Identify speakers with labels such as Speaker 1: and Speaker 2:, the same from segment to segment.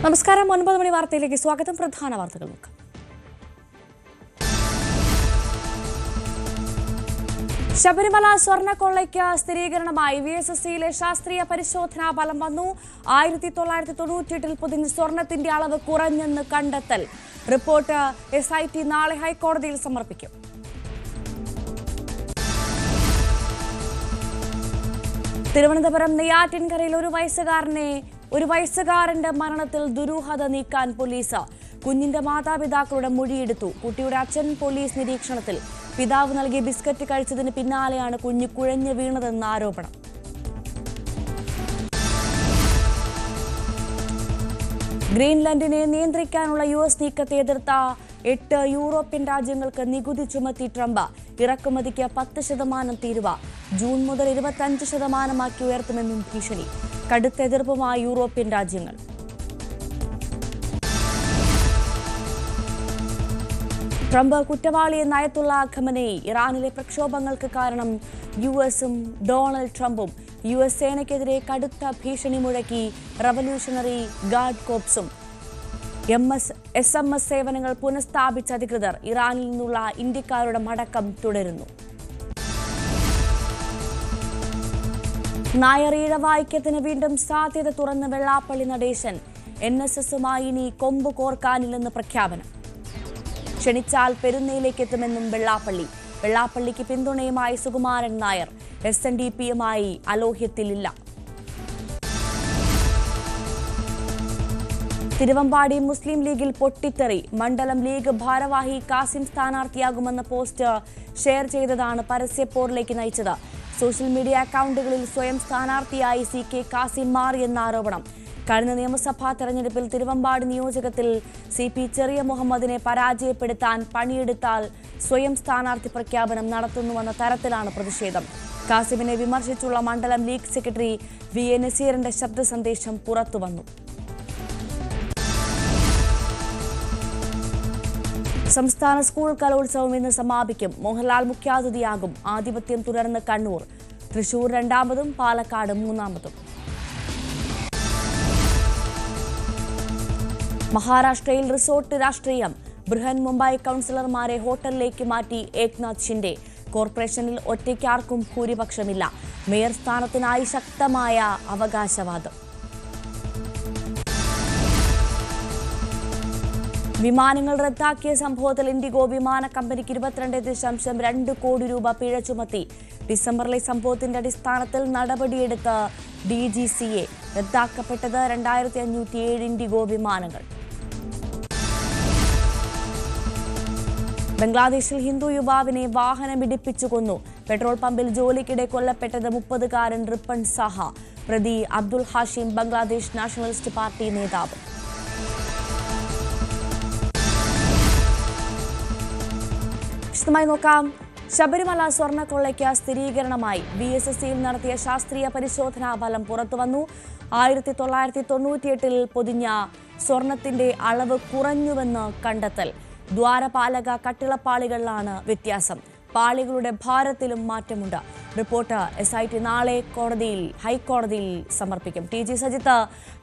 Speaker 1: നമസ്കാരം. 9 മണി വാർത്തയിലേക്ക് സ്വാഗതം. പ്രധാന വാർത്തകൾ നോക്കാം. ശബരിമല സ്വർണ്ണക്കൊള്ളയ്ക്ക് സ്ഥിരീകരണമായി VSSCയിലെ ശാസ്ത്രീയ പരിശോധനാ ഫലം വന്നു. 1998 പൊതിഞ്ഞ സ്വർണത്തിന്റെ അളവ് കുറഞ്ഞെന്ന് കണ്ടെത്തൽ. റിപ്പോർട്ട് SIT നാളെ ഹൈക്കോടതിയിൽ സമർപ്പിക്കും. തിരുവനന്തപുരം നെയ്യാറ്റിൻകരയിൽ ഒരു വയസ്സുകാരന്റെ മരണത്തിൽ ദുരൂഹത നീക്കാൻ പോലീസ്. കുഞ്ഞിന്റെ മാതാപിതാക്കളുടെ മൊഴിയെടുത്തു. കുട്ടിയുടെ അച്ഛൻ പോലീസ് നിരീക്ഷണത്തിൽ. പിതാവ് നൽകിയ ബിസ്ക്കറ്റ് കഴിച്ചതിന് പിന്നാലെയാണ് കുഞ്ഞ് കുഴഞ്ഞു വീണതെന്ന ആരോപണം. ഗ്രീൻലൻഡിനെ നിയന്ത്രിക്കാനുള്ള US നീക്കത്തെ എതിർത്ത 8 യൂറോപ്യൻ രാജ്യങ്ങൾക്ക് നികുതി ചുമത്തി ട്രംപ്. ഇറക്കുമതിക്ക് 10% തീരുവ ജൂൺ മുതൽ 25% ഉയർത്തുമെന്നും ഭീഷണി. കടുത്ത എതിർപ്പുമായി യൂറോപ്യൻ രാജ്യങ്ങൾ. ട്രംപ് കുറ്റവാളിയെന്ന് അയത്തുള്ള ഖമനേയി. ഇറാനിലെ പ്രക്ഷോഭങ്ങൾക്ക് കാരണം US-ഉം ഡൊണാൾഡ് ട്രംപും. US സേനയ്ക്കെതിരെ കടുത്ത ഭീഷണി മുഴക്കി റവല്യൂഷണറി ഗാർഡ് കോപ്സും. SMS സേവനങ്ങൾ പുനഃസ്ഥാപിച്ച അധികൃതർ. ഇറാനിൽ നിന്നുള്ള ഇന്ത്യക്കാരുടെ മടക്കം തുടരുന്നു. നായർ ഈഴവായിക്യത്തിന് വീണ്ടും സാധ്യത തുറന്ന് വെള്ളാപ്പള്ളി നടേശൻ. NSSുമായി ഇനി കൊമ്പ് കോർക്കാനില്ലെന്ന് പ്രഖ്യാപനം. ക്ഷണിച്ചാൽ പെരുന്നയിലേക്ക് എത്തുമെന്നും വെള്ളാപ്പള്ളിക്ക് പിന്തുണയുമായി സുകുമാരൻ നായർ. SNDPയുമായി അലോഹ്യത്തിലില്ല. തിരുവമ്പാടി മുസ്ലിം ലീഗിൽ പൊട്ടിത്തെറി. മണ്ഡലം ലീഗ് ഭാരവാഹി കാസിം സ്ഥാനാർത്ഥിയാകുമെന്ന പോസ്റ്റ് ഷെയർ ചെയ്തതാണ് പരസ്യപ്പോരിലേക്ക് നയിച്ചത്. സോഷ്യൽ മീഡിയ അക്കൗണ്ടുകളിൽ സ്വയം സ്ഥാനാർത്ഥിയായി CK കാസിം മാറിയെന്ന ആരോപണം. കഴിഞ്ഞ നിയമസഭാ തെരഞ്ഞെടുപ്പിൽ തിരുവമ്പാടി നിയോജകത്തിൽ CP ചെറിയ മുഹമ്മദിനെ പരാജയപ്പെടുത്താൻ പണിയെടുത്താൽ സ്വയം സ്ഥാനാർത്ഥി പ്രഖ്യാപനം നടത്തുന്നുവെന്ന തരത്തിലാണ് പ്രതിഷേധം. കാസിമിനെ വിമർശിച്ചുള്ള മണ്ഡലം ലീഗ് സെക്രട്ടറി VA നസീറിന്റെ ശബ്ദ സന്ദേശം പുറത്തുവന്നു. സംസ്ഥാന സ്കൂൾ കലോത്സവം ഇന്ന് സമാപിക്കും. മോഹൻലാൽ മുഖ്യാതിഥിയാകും. ആധിപത്യം തുടർന്ന് കണ്ണൂർ. തൃശൂർ 2ാമതും പാലക്കാട് 3ാമതും. മഹാരാഷ്ട്രയിൽ റിസോർട്ട് രാഷ്ട്രീയം. ബൃഹൻ മുംബൈ കൗൺസിലർമാരെ ഹോട്ടലിലേക്ക് മാറ്റി ഏക്നാഥ് ഷിൻഡെ. കോർപ്പറേഷനിൽ ഒറ്റയ്ക്കാർക്കും ഭൂരിപക്ഷമില്ല. മേയർ സ്ഥാനത്തിനായി ശക്തമായ അവകാശവാദം. വിമാനങ്ങൾ റദ്ദാക്കിയ സംഭവത്തിൽ ഇൻഡിഗോ വിമാന കമ്പനിക്ക് 22.2 കോടി രൂപ പിഴ ചുമത്തി. ഡിസംബറിലെ സംഭവത്തിന്റെ അടിസ്ഥാനത്തിൽ നടപടിയെടുത്ത DGCA. റദ്ദാക്കപ്പെട്ടത് 2507 ഇൻഡിഗോ വിമാനങ്ങൾ. ബംഗ്ലാദേശിൽ ഹിന്ദു യുവാവിനെ വാഹനമിടിപ്പിച്ചു കൊന്നു. പെട്രോൾ പമ്പിൽ ജോലിക്കിടെ കൊല്ലപ്പെട്ടത് 30-കാരൻ റിപ്പൺ സാഹ. പ്രതി അബ്ദുൽ ഹാഷിം ബംഗ്ലാദേശ് നാഷണലിസ്റ്റ് പാർട്ടി നേതാവ്. വിശദമായി നോക്കാം. ശബരിമല സ്വർണ്ണക്കൊള്ളയ്ക്ക് സ്ഥിരീകരണമായി. VSSCയിൽ നടത്തിയ ശാസ്ത്രീയ പരിശോധനാ ഫലം പുറത്തുവന്നു. 1998 പൊതിഞ്ഞ സ്വർണത്തിന്റെ അളവ് കുറഞ്ഞുവെന്ന് കണ്ടെത്തൽ. ദ്വാരപാലക കട്ടിളപ്പാളികളിലാണ് വ്യത്യാസം. പാളികളുടെ ഭാരത്തിലും മാറ്റമുണ്ട്. റിപ്പോർട്ട് SIT നാളെ ഹൈക്കോടതിയിൽ സമർപ്പിക്കും. TG സജിത്ത്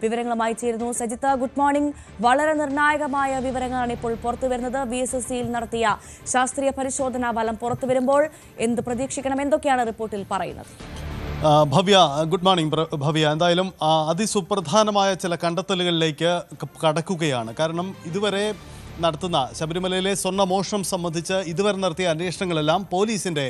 Speaker 1: വിവരങ്ങളുമായി ചേരുന്നു. Sajith, good morning. വളരെ നിർണായകമായ വിവരങ്ങളാണ് ഇപ്പോൾ പുറത്തുവരുന്നത്. VSSCയിൽ നടത്തിയ ശാസ്ത്രീയ പരിശോധനാ ഫലം പുറത്തുവരുമ്പോൾ എന്ത് പ്രതീക്ഷിക്കണം? എന്തൊക്കെയാണ് റിപ്പോർട്ടിൽ പറയുന്നത്?
Speaker 2: Bhavya, good morning Bhavya. എന്തായാലും അതിസുപ്രധാനമായ ചില കണ്ടെത്തലുകളിലേക്ക് കടക്കുകയാണ്. കാരണം ഇതുവരെ നടത്തുന്ന ശബരിമലയിലെ സ്വർണ്ണമോഷണം സംബന്ധിച്ച് ഇതുവരെ നടത്തിയ അന്വേഷണങ്ങളെല്ലാം പോലീസിൻ്റെ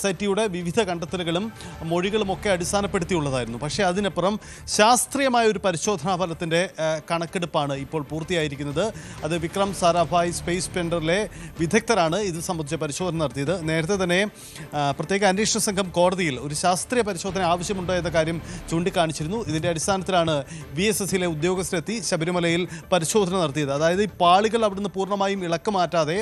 Speaker 2: SITയുടെ വിവിധ കണ്ടെത്തലുകളും മൊഴികളുമൊക്കെ അടിസ്ഥാനപ്പെടുത്തിയുള്ളതായിരുന്നു. പക്ഷേ അതിനപ്പുറം ശാസ്ത്രീയമായ ഒരു പരിശോധനാ ഫലത്തിൻ്റെ കണക്കെടുപ്പാണ് ഇപ്പോൾ പൂർത്തിയായിരിക്കുന്നത്. അത് വിക്രം സാരാഭായ് സ്പേസ് സെൻ്ററിലെ വിദഗ്ധരാണ് ഇത് സംബന്ധിച്ച പരിശോധന നടത്തിയത്. നേരത്തെ തന്നെ പ്രത്യേക അന്വേഷണ സംഘം കോടതിയിൽ ഒരു ശാസ്ത്രീയ പരിശോധന ആവശ്യമുണ്ടോ എന്ന കാര്യം ചൂണ്ടിക്കാണിച്ചിരുന്നു. ഇതിൻ്റെ അടിസ്ഥാനത്തിലാണ് VSSCയിലെ ഉദ്യോഗസ്ഥരെത്തി ശബരിമലയിൽ പരിശോധന നടത്തിയത്. അതായത് ഈ പാളികൾ അവിടെ നിന്ന് പൂർണ്ണമായും ഇളക്കം മാറ്റാതെ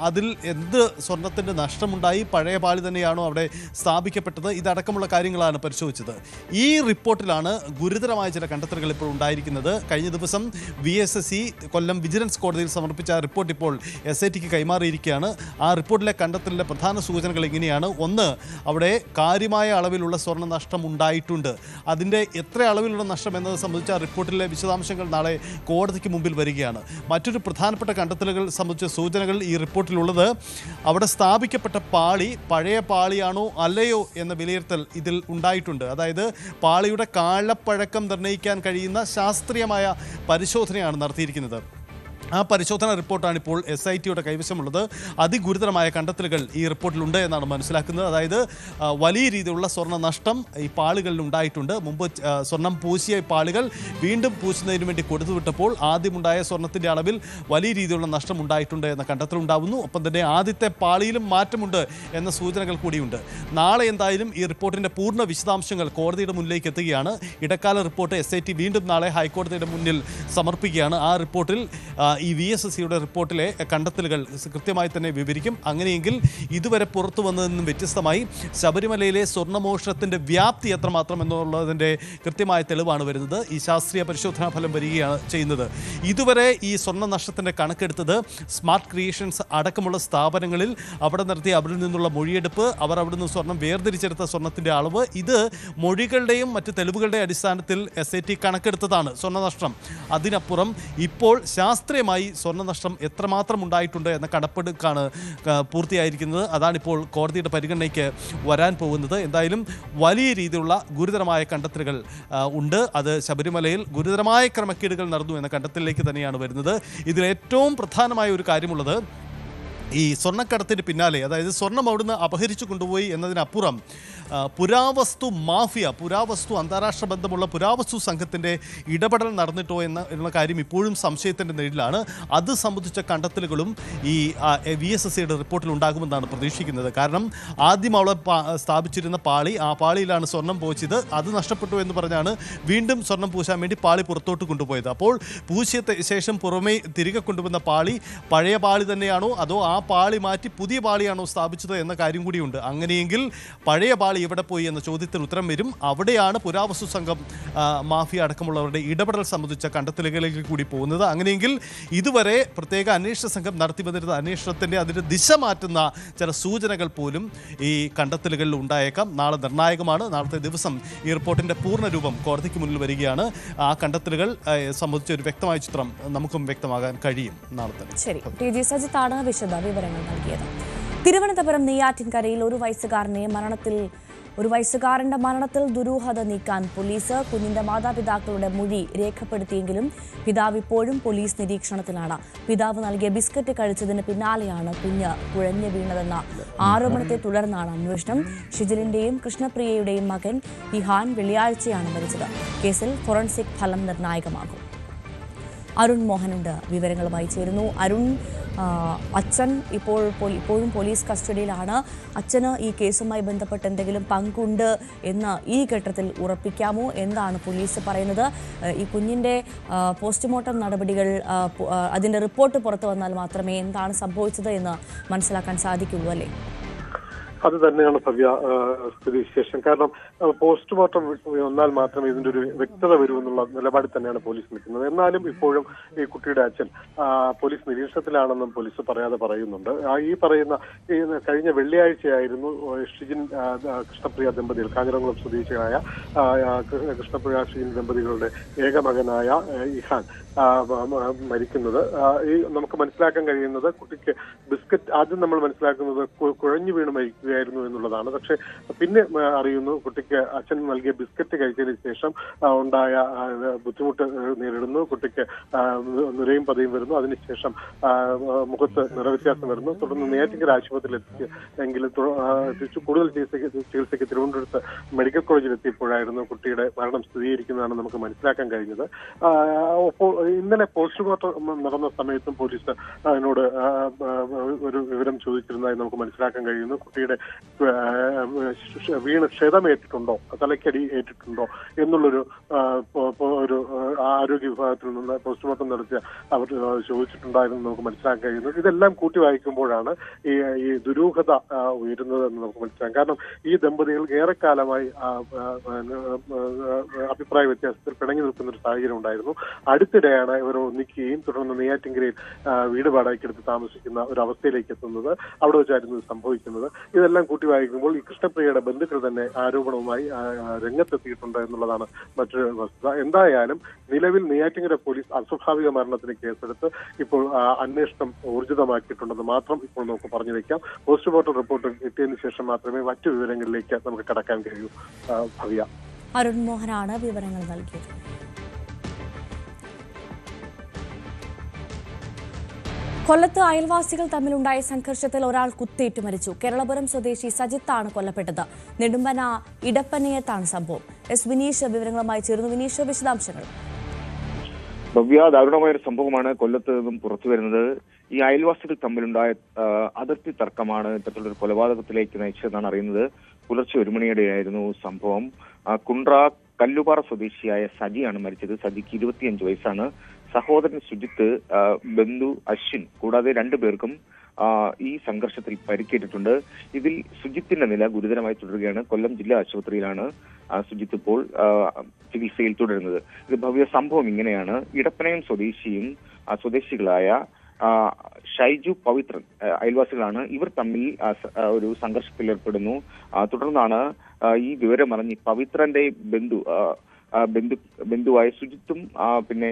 Speaker 2: അതിൽ എന്ത് സ്വർണത്തിൻ്റെ നഷ്ടമുണ്ടായി, പഴയ പാളി തന്നെയാണോ അവിടെ സ്ഥാപിക്കപ്പെട്ടത്, ഇതടക്കമുള്ള കാര്യങ്ങളാണ് പരിശോധിച്ചത്. ഈ റിപ്പോർട്ടിലാണ് ഗുരുതരമായ ചില കണ്ടെത്തലുകൾ ഇപ്പോൾ ഉണ്ടായിരിക്കുന്നത്. കഴിഞ്ഞ ദിവസം VSSC കൊല്ലം വിജിലൻസ് കോടതിയിൽ സമർപ്പിച്ച ആ റിപ്പോർട്ട് ഇപ്പോൾ SITക്ക് കൈമാറിയിരിക്കുകയാണ്. ആ റിപ്പോർട്ടിലെ കണ്ടെത്തലിൻ്റെ പ്രധാന സൂചനകൾ ഇങ്ങനെയാണ്. ഒന്ന്, അവിടെ കാര്യമായ അളവിലുള്ള സ്വർണ്ണ നഷ്ടം ഉണ്ടായിട്ടുണ്ട്. അതിൻ്റെ എത്ര അളവിലുള്ള നഷ്ടം എന്നത് സംബന്ധിച്ച റിപ്പോർട്ടിലെ വിശദാംശങ്ങൾ നാളെ കോടതിക്ക് മുമ്പിൽ വരികയാണ്. മറ്റൊരു പ്രധാനപ്പെട്ട കണ്ടെത്തലുകൾ സംബന്ധിച്ച സൂചനകൾ ഈ റിപ്പോർട്ടിലുള്ളത്, അവിടെ സ്ഥാപിക്കപ്പെട്ട പാളി പഴയ പാളിയാണോ അല്ലയോ എന്ന വിലയിരുത്തൽ ഇതിൽ ഉണ്ടായിട്ടുണ്ട്. അതായത് പാളിയുടെ കാലപ്പഴക്കം നിർണ്ണയിക്കാൻ കഴിയുന്ന ശാസ്ത്രീയമായ പരിശോധനയാണ് നടത്തിയിരിക്കുന്നത്. ആ പരിശോധന റിപ്പോർട്ടാണ് ഇപ്പോൾ SITയുടെ കൈവശമുള്ളത്. അതിഗുരുതരമായ കണ്ടെത്തലുകൾ ഈ റിപ്പോർട്ടിലുണ്ട് എന്നാണ് മനസ്സിലാക്കുന്നത്. അതായത് വലിയ രീതിയിലുള്ള സ്വർണ്ണ നഷ്ടം ഈ പാളികളിൽ ഉണ്ടായിട്ടുണ്ട്. മുമ്പ് സ്വർണം പൂശിയ പാളികൾ വീണ്ടും പൂശുന്നതിന് വേണ്ടി കൊടുത്തുവിട്ടപ്പോൾ ആദ്യമുണ്ടായ സ്വർണത്തിൻ്റെ അളവിൽ വലിയ രീതിയിലുള്ള നഷ്ടം ഉണ്ടായിട്ടുണ്ട് എന്ന കണ്ടെത്തലുണ്ടാവുന്നു. ഒപ്പം തന്നെ ആദ്യത്തെ പാളിയിലും മാറ്റമുണ്ട് എന്ന സൂചനകൾ കൂടിയുണ്ട്. നാളെ എന്തായാലും ഈ റിപ്പോർട്ടിൻ്റെ പൂർണ്ണ വിശദാംശങ്ങൾ കോടതിയുടെ മുന്നിലേക്ക് എത്തുകയാണ്. ഇടക്കാല റിപ്പോർട്ട് SIT വീണ്ടും നാളെ ഹൈക്കോടതിയുടെ മുന്നിൽ സമർപ്പിക്കുകയാണ്. ആ റിപ്പോർട്ടിൽ ഈ VSSCയുടെ റിപ്പോർട്ടിലെ കണ്ടെത്തലുകൾ കൃത്യമായി തന്നെ വിവരിക്കും. അങ്ങനെയെങ്കിൽ ഇതുവരെ പുറത്തു വന്നതിൽ നിന്നും വ്യത്യസ്തമായി ശബരിമലയിലെ സ്വർണ്ണമോഷണത്തിൻ്റെ വ്യാപ്തി എത്രമാത്രം എന്നുള്ളതിൻ്റെ കൃത്യമായ തെളിവാണ് വരുന്നത്. ഈ ശാസ്ത്രീയ പരിശോധനാ ഫലം വരികയാണ് ചെയ്യുന്നത്. ഇതുവരെ ഈ സ്വർണ്ണ നഷ്ടത്തിൻ്റെ കണക്കെടുത്തത് സ്മാർട്ട് ക്രിയേഷൻസ് അടക്കമുള്ള സ്ഥാപനങ്ങളിൽ അവിടെ നടത്തിയ അവരിൽ നിന്നുള്ള മൊഴിയെടുപ്പ്, അവർ അവിടെ നിന്ന് സ്വർണം വേർതിരിച്ചെടുത്ത സ്വർണത്തിൻ്റെ അളവ്, ഇത് മൊഴികളുടെയും മറ്റ് തെളിവുകളുടെ അടിസ്ഥാനത്തിൽ SIT കണക്കെടുത്തതാണ് സ്വർണ്ണ നഷ്ടം. അതിനപ്പുറം ഇപ്പോൾ ശാസ്ത്രീയമായി സ്വർണ്ണ നഷ്ടം എത്രമാത്രം ഉണ്ടായിട്ടുണ്ട് എന്ന കണക്കെടുപ്പാണ് പൂർത്തിയായിരിക്കുന്നത്. അതാണിപ്പോൾ കോടതിയുടെ പരിഗണനയ്ക്ക് വരാൻ പോകുന്നത്. എന്തായാലും വലിയ രീതിയിലുള്ള ഗുരുതരമായ കണ്ടെത്തലുകൾ ഉണ്ട്. അത് ശബരിമലയിൽ ഗുരുതരമായ ക്രമക്കേടുകൾ നടന്നു എന്ന കണ്ടെത്തലിലേക്ക് തന്നെയാണ് വരുന്നത്. ഇതിൽ ഏറ്റവും പ്രധാനമായ ഒരു കാര്യമുള്ളത്, ഈ സ്വർണ്ണക്കടത്തിന് പിന്നാലെ, അതായത് സ്വർണം അവിടുന്ന് അപഹരിച്ചു കൊണ്ടുപോയി എന്നതിനപ്പുറം പുരാവസ്തു മാഫിയ, പുരാവസ്തു അന്താരാഷ്ട്ര ബന്ധമുള്ള പുരാവസ്തു സംഘത്തിൻ്റെ ഇടപെടൽ നടന്നിട്ടോ എന്ന കാര്യം ഇപ്പോഴും സംശയത്തിൻ്റെ നിഴലിലാണ്. അത് സംബന്ധിച്ച കണ്ടെത്തലുകളും ഈ VSSCയുടെ റിപ്പോർട്ടിൽ ഉണ്ടാകുമെന്നാണ് പ്രതീക്ഷിക്കുന്നത്. കാരണം ആദ്യം അവളെ സ്ഥാപിച്ചിരുന്ന പാളി, ആ പാളിയിലാണ് സ്വർണം പൂശിയത്. അത് നഷ്ടപ്പെട്ടു എന്ന് പറഞ്ഞാണ് വീണ്ടും സ്വർണം പൂശാൻ വേണ്ടി പാളി പുറത്തോട്ട് കൊണ്ടുപോയത്. അപ്പോൾ പൂശിയ ശേഷം പുറമേ തിരികെ കൊണ്ടുവന്ന പാളി പഴയ പാളി തന്നെയാണോ അതോ ആ പാളി മാറ്റി പുതിയ പാളിയാണോ സ്ഥാപിച്ചത് എന്ന കാര്യം കൂടിയുണ്ട്. അങ്ങനെയെങ്കിൽ പഴയ പാളി എവിടെ പോയി എന്ന ചോദ്യത്തിന് ഉത്തരം വരും. അവിടെയാണ് പുരാവസ്തു സംഘം, മാഫിയ അടക്കമുള്ളവരുടെ ഇടപെടൽ സംബന്ധിച്ച കണ്ടെത്തലുകളിലേക്ക് കൂടി പോകുന്നത്. അങ്ങനെയെങ്കിൽ ഇതുവരെ പ്രത്യേക അന്വേഷണ സംഘം നടത്തി വന്നിരുന്ന അന്വേഷണത്തിൻ്റെ അതിൻ്റെ ദിശ മാറ്റുന്ന ചില സൂചനകൾ പോലും ഈ കണ്ടെത്തലുകളിൽ ഉണ്ടായേക്കാം. നാളെ നിർണായകമാണ്. നാളത്തെ ദിവസം ഈ റിപ്പോർട്ടിൻ്റെ പൂർണ്ണ രൂപം കോടതിക്ക് മുന്നിൽ വരികയാണ്. ആ കണ്ടെത്തലുകൾ സംബന്ധിച്ച ഒരു വ്യക്തമായ ചിത്രം നമുക്കും വ്യക്തമാകാൻ കഴിയും നാളെ തന്നെ.
Speaker 1: ശരി, TG സജിത്താണ് വിശദ വിവരങ്ങൾ നൽകിയത്. തിരുവനന്തപുരം നെയ്യാറ്റിൻകരയിൽ ഒരു വയസ്സുകാരന്റെ മരണത്തിൽ ദുരൂഹത നീക്കാൻ പോലീസ് കുഞ്ഞിന്റെ മാതാപിതാക്കളുടെ മൊഴി രേഖപ്പെടുത്തിയെങ്കിലും പിതാവ് ഇപ്പോഴും പോലീസ് നിരീക്ഷണത്തിലാണ്. പിതാവ് നൽകിയ ബിസ്ക്കറ്റ് കഴിച്ചതിന് പിന്നാലെയാണ് കുഞ്ഞ് കുഴഞ്ഞു വീണതെന്ന ആരോപണത്തെ തുടർന്നാണ് അന്വേഷണം. ഷിജിലിന്റെയും കൃഷ്ണപ്രിയയുടെയും മകൻ ഇഹാൻ വെള്ളിയാഴ്ചയാണ് മരിച്ചത്. കേസിൽ ഫോറൻസിക് ഫലം നിർണായകമാകും. അരുൺ മോഹനുണ്ട് വിവരങ്ങളുമായി ചേരുന്നു. അരുൺ, അച്ഛൻ ഇപ്പോഴും പോലീസ് കസ്റ്റഡിയിലാണ്. അച്ഛന് ഈ കേസുമായി ബന്ധപ്പെട്ട് എന്തെങ്കിലും പങ്കുണ്ട് എന്ന് ഈ ഘട്ടത്തിൽ ഉറപ്പിക്കാമോ? എന്താണ് പോലീസ് പറയുന്നത്? ഈ കുഞ്ഞിൻ്റെ പോസ്റ്റ്മോർട്ടം നടപടികൾ, അതിൻ്റെ റിപ്പോർട്ട് പുറത്തു വന്നാൽ മാത്രമേ എന്താണ് സംഭവിച്ചത് എന്ന് മനസ്സിലാക്കാൻ സാധിക്കുള്ളൂ, അല്ലേ?
Speaker 3: അത് തന്നെയാണ് ഭവ്യ സ്ഥിതിവിശേഷം. കാരണം പോസ്റ്റ്മോർട്ടം വന്നാൽ മാത്രമേ ഇതിന്റെ ഒരു വ്യക്തത വരൂ എന്നുള്ള നിലപാടിൽ തന്നെയാണ് പോലീസ് നിൽക്കുന്നത്. എന്നാലും ഇപ്പോഴും ഈ കുട്ടിയുടെ അച്ഛൻ പോലീസ് നിരീക്ഷണത്തിലാണെന്നും പോലീസ് പറയാതെ പറയുന്നുണ്ട്. ഈ പറയുന്ന കഴിഞ്ഞ വെള്ളിയാഴ്ചയായിരുന്നു ഷിജിൻ കൃഷ്ണപ്രിയ ദമ്പതികൾ, കാഞ്ഞിരംകുളം സ്വദേശിയായ കൃഷ്ണപ്രിയ ഷിജിൻ ദമ്പതികളുടെ ഏകമകനായ ഇഹാൻ മരിക്കുന്നത്. നമുക്ക് മനസ്സിലാക്കാൻ കഴിയുന്നത് കുട്ടിക്ക് ബിസ്ക്കറ്റ്, ആദ്യം നമ്മൾ മനസ്സിലാക്കുന്നത് കുഴഞ്ഞു വീണ് മരിക്കുകയായിരുന്നു എന്നുള്ളതാണ്. പക്ഷെ പിന്നെ അറിയുന്നു കുട്ടിക്ക് അച്ഛൻ നൽകിയ ബിസ്ക്കറ്റ് കഴിച്ചതിന് ശേഷം ഉണ്ടായ ബുദ്ധിമുട്ട് നേരിടുന്നു. കുട്ടിക്ക് നുരയും പതയും വരുന്നു. അതിനുശേഷം മുഖത്ത് നിറവ്യത്യാസം വരുന്നു. തുടർന്ന് നെയ്യാറ്റിൻകര ആശുപത്രിയിൽ എങ്കിലും കൂടുതൽ ചികിത്സയ്ക്ക് തിരുവനന്തപുരത്ത് മെഡിക്കൽ കോളേജിൽ എത്തിയപ്പോഴായിരുന്നു കുട്ടിയുടെ മരണം സ്ഥിരീകരിക്കുന്നതാണ് നമുക്ക് മനസ്സിലാക്കാൻ കഴിഞ്ഞത്. ഇന്നലെ പോസ്റ്റ്മോർട്ടം നടന്ന സമയത്തും പോലീസ് അതിനോട് ഒരു വിവരം ചോദിച്ചിരുന്നതായി നമുക്ക് മനസ്സിലാക്കാൻ കഴിയുന്നു. കുട്ടിയുടെ വീണ് ക്ഷതമേറ്റിട്ടുണ്ടോ, തലയ്ക്കടി ഏറ്റിട്ടുണ്ടോ എന്നുള്ളൊരു ഒരു ആരോഗ്യ വിഭാഗത്തിൽ നിന്ന് പോസ്റ്റ്മോർട്ടം നടത്തിയ അവർ ചോദിച്ചിട്ടുണ്ടായിരുന്നു നമുക്ക് മനസ്സിലാക്കാൻ കഴിയുന്നത്. ഇതെല്ലാം കൂട്ടി വായിക്കുമ്പോഴാണ് ഈ ദുരൂഹത ഉയരുന്നത് എന്ന് നമുക്ക് മനസ്സിലാക്കാം. കാരണം ഈ ദമ്പതികൾ ഏറെക്കാലമായി അഭിപ്രായ വ്യത്യാസത്തിൽ പിണങ്ങി നിൽക്കുന്ന ഒരു സാഹചര്യം ഉണ്ടായിരുന്നു. അടുത്തിടെയാണ് ഇവർ ഒന്നിക്കുകയും തുടർന്ന് നെയ്യാറ്റിൻകരയിൽ വീട് വാടകയ്ക്കെടുത്ത് താമസിക്കുന്ന ഒരു അവസ്ഥയിലേക്ക് എത്തുന്നത്. അവിടെ വെച്ചായിരുന്നു സംഭവിക്കുന്നത്. ഇതെല്ലാം കൂട്ടി വായിക്കുമ്പോൾ ഈ കൃഷ്ണപ്രിയയുടെ ബന്ധുക്കൾ തന്നെ ആരോപണവുമായി രംഗത്തെത്തിയിട്ടുണ്ട് എന്നുള്ളതാണ് മറ്റൊരു വസ്തുത. എന്തായാലും നിലവിൽ നെയ്യാറ്റിൻകര പോലീസ് അസ്വാഭാവിക മരണത്തിന് കേസെടുത്ത് ഇപ്പോൾ അന്വേഷണം ഊർജിതമാക്കിയിട്ടുണ്ടെന്ന് മാത്രം ഇപ്പോൾ നമുക്ക് പറഞ്ഞു വയ്ക്കാം. പോസ്റ്റ്മോർട്ടം റിപ്പോർട്ട് കിട്ടിയതിനു ശേഷം മാത്രമേ മറ്റു വിവരങ്ങളിലേക്ക് നമുക്ക് കടക്കാൻ കഴിയൂ. ഭവ്യ,
Speaker 1: അരുൺ മോഹനാണ് വിവരങ്ങൾ നൽകിയത്. കൊല്ലത്ത് അയൽവാസികൾ തമ്മിലുണ്ടായ സംഘർഷത്തിൽ ഒരാൾ കുത്തേറ്റു മരിച്ചു. കേരളപുരം സ്വദേശി സജിത്താണ് കൊല്ലപ്പെട്ടത്. നെടുമ്പന ഇടപ്പനയത്താണ് സംഭവം. എസ് വിനീഷ് വിവരങ്ങളുമായി ചേർന്നു. വിനീഷ്, വിശദാംശങ്ങൾ.
Speaker 4: ഭവ്യ, ദാരുണമായൊരു സംഭവമാണ് കൊല്ലത്ത് നിന്നും പുറത്തുവരുന്നത്. ഈ അയൽവാസികൾ തമ്മിലുണ്ടായ അതിർത്തി തർക്കമാണ് ഇത്തരത്തിലൊരു കൊലപാതകത്തിലേക്ക് നയിച്ചതെന്നാണ് അറിയുന്നത്. പുലർച്ചെ 1 മണിയോടെയായിരുന്നു സംഭവം. കുണ്ട്ര കല്ലുപാറ സ്വദേശിയായ സജിയാണ് മരിച്ചത്. സജിക്ക് 25 വയസ്സാണ്. സഹോദരൻ സുജിത്ത്, ബന്ധു അശ്വിൻ കൂടാതെ 2 പേർക്കും ഈ സംഘർഷത്തിൽ പരിക്കേറ്റിട്ടുണ്ട്. ഇതിൽ സുജിത്തിന്റെ നില ഗുരുതരമായി തുടരുകയാണ്. കൊല്ലം ജില്ലാ ആശുപത്രിയിലാണ് സുജിത്ത് ഇപ്പോൾ ചികിത്സയിൽ തുടരുന്നത്. ഇത് ഭവ്യ, സംഭവം ഇങ്ങനെയാണ്. ഇടപ്പനയം സ്വദേശികളായ ഷൈജു, പവിത്രൻ അയൽവാസികളാണ്. ഇവർ തമ്മിൽ ഒരു സംഘർഷത്തിൽ ഏർപ്പെടുന്നു. തുടർന്നാണ് ഈ വിവരം അറിഞ്ഞ് പവിത്രന്റെ ബന്ധുവായ സുജിത്തും പിന്നെ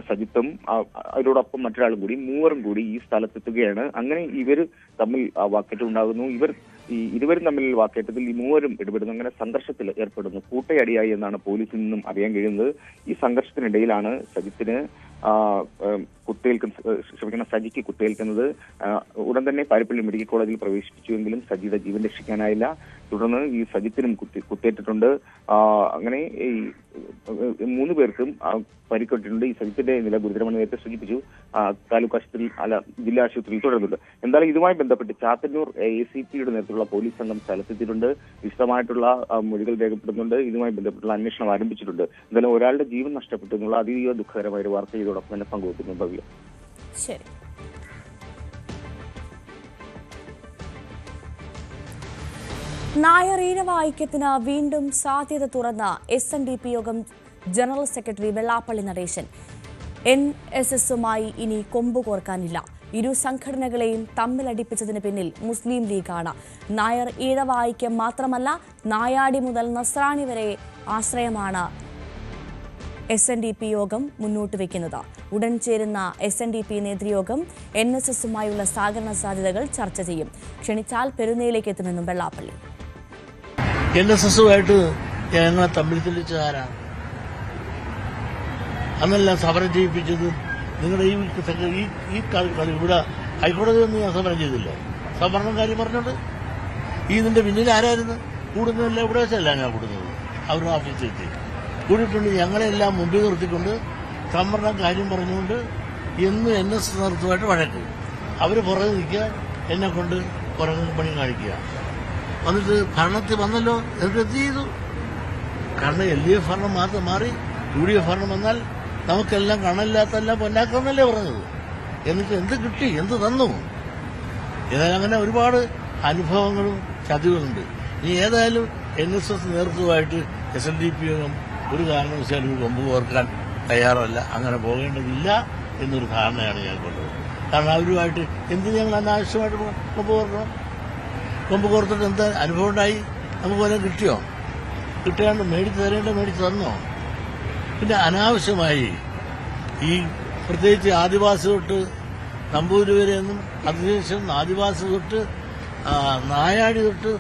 Speaker 4: സജിത്തും അവരോടൊപ്പം മറ്റൊരാളും കൂടി 3 കൂടി ഈ സ്ഥലത്തെത്തുകയാണ്. അങ്ങനെ ഇവർ തമ്മിൽ വാക്കേറ്റം ഉണ്ടാകുന്നു. ഇരുവരും തമ്മിൽ വാക്കേറ്റത്തിൽ ഈ 3 ഇടപെടുന്നു. അങ്ങനെ സംഘർഷത്തിൽ ഏർപ്പെടുന്നു. കൂട്ടയടിയായി എന്നാണ് പോലീസിൽ നിന്നും അറിയാൻ കഴിയുന്നത്. ഈ സംഘർഷത്തിനിടയിലാണ് സജിക്ക് കുത്തേൽക്കുന്നത്. ഉടൻ തന്നെ പാരിപ്പള്ളി മെഡിക്കൽ കോളേജിൽ പ്രവേശിപ്പിച്ചുവെങ്കിലും സജിയുടെ ജീവൻ രക്ഷിക്കാനായില്ല. തുടർന്ന് ഈ സജിത്തിനും കുത്തേറ്റിട്ടുണ്ട്. അങ്ങനെ ഈ 3 പേർക്കും പരിക്കേറ്റിട്ടുണ്ട്. ഈ സജിത്തിന്റെ നില ഗുരുതരമായി നേരത്തെ സൂചിപ്പിച്ചു. താലൂക്ക് ആശുപത്രി ജില്ലാ ആശുപത്രിയിൽ തുടരുന്നുണ്ട്. എന്തായാലും ഇതുമായി ബന്ധപ്പെട്ട് ചാത്തന്നൂർ ACPയുടെ നേതൃത്വത്തിലുള്ള പോലീസ് സംഘം സ്ഥലത്തെത്തിയിട്ടുണ്ട്. വിശദമായിട്ടുള്ള മൊഴികൾ രേഖപ്പെടുത്തുന്നുണ്ട്. ഇതുമായി ബന്ധപ്പെട്ടുള്ള അന്വേഷണം ആരംഭിച്ചിട്ടുണ്ട്. എന്തായാലും ഒരാളുടെ ജീവൻ നഷ്ടപ്പെട്ടു എന്നുള്ള അതീവ ദുഃഖകരമായ ഒരു വാർത്ത ഇതോടൊപ്പം തന്നെ പങ്കുവെക്കുന്നു ഭവ്യ.
Speaker 1: ശരി. നായർ ഈഴവ ഐക്യത്തിന് വീണ്ടും സാധ്യത തുറന്ന SNDP യോഗം ജനറൽ സെക്രട്ടറി വെള്ളാപ്പള്ളി നടേശൻ. NSSുമായി ഇനി കൊമ്പുകോർക്കാനില്ല. ഇരു സംഘടനകളെയും തമ്മിലടിപ്പിച്ചതിന് പിന്നിൽ മുസ്ലിം ലീഗാണ്. നായർ ഈഴവ ഐക്യം മാത്രമല്ല, നായാടി മുതൽ നസ്രാണി വരെ ആശ്രയമാണ് SNDP യോഗം മുന്നോട്ട് വയ്ക്കുന്നത്. ഉടൻ ചേരുന്ന SNDP നേതൃയോഗം NSSുമായുള്ള സഹകരണ സാധ്യതകൾ ചർച്ച ചെയ്യും. ക്ഷണിച്ചാൽ പെരുന്നയിലേക്ക് എത്തുമെന്നും വെള്ളാപ്പള്ളി.
Speaker 5: NSSുമായിട്ട് ഞങ്ങളെ തമ്മിൽ തെളിച്ചതാരാണ്? അന്നെല്ലാം സമരം ചെയ്യിപ്പിച്ചത് നിങ്ങളുടെ ഈ കളി ഇവിടെ ഹൈക്കോടതി ഒന്നും ഞാൻ സമരം ചെയ്തില്ല. സംവരണം കാര്യം പറഞ്ഞോണ്ട് ഇതിന്റെ പിന്നിൽ ആരായിരുന്നു കൂടുന്നതല്ല? ഇവിടെ വെച്ചല്ല ഞാൻ കൂടുന്നത്. അവരുടെ ഓഫീസിലെത്തി കൂടിയിട്ടുണ്ട്. ഞങ്ങളെല്ലാം മുമ്പിൽ നിർത്തിക്കൊണ്ട് സംവരണം കാര്യം പറഞ്ഞുകൊണ്ട് എന്നും NS നേതൃത്വമായിട്ട് വഴക്ക്. അവർ പുറകെ നിൽക്കുക, എന്നെ കൊണ്ട് പുറകെ പണി കാണിക്കുക. എന്നിട്ട് ഭരണത്തിൽ വന്നല്ലോ, എന്നിട്ട് എന്ത് ചെയ്തു? കാരണം LDF ഭരണം മാത്രം മാറി UDF ഭരണം വന്നാൽ നമുക്കെല്ലാം കണലില്ലാത്തെല്ലാം പൊന്നാക്കാന്നല്ലേ പറഞ്ഞത്. എന്നിട്ട് എന്ത് കിട്ടി, എന്ത് തന്നു? ഏതായാലും അങ്ങനെ ഒരുപാട് അനുഭവങ്ങളും ചതികളുണ്ട്. ഇനി ഏതായാലും NSS നേതൃത്വമായിട്ട് SNDP ഒരു കാരണവശാലും കൊമ്പ് കോർക്കാൻ തയ്യാറല്ല. അങ്ങനെ പോകേണ്ടതില്ല എന്നൊരു ധാരണയാണ് ഞാൻ കൊണ്ടത്. കാരണം അവരുമായിട്ട് എന്തിന് ഞങ്ങൾ അനാവശ്യമായിട്ട് കൊമ്പ് കോർക്കണം? കൊമ്പ് കോർത്തിട്ട് എന്താ അനുഭവം ഉണ്ടായി? നമുക്ക് വല്ലതും കിട്ടിയോ? കിട്ടാണ്ട് മേടിച്ചു തന്നോ? പിന്നെ അനാവശ്യമായി ഈ പ്രത്യേകിച്ച് ആദിവാസി തൊട്ട് നമ്പൂതിരി വരെയൊന്നും, അതിനുശേഷം ആദിവാസി തൊട്ട് നായാടി തൊട്ട്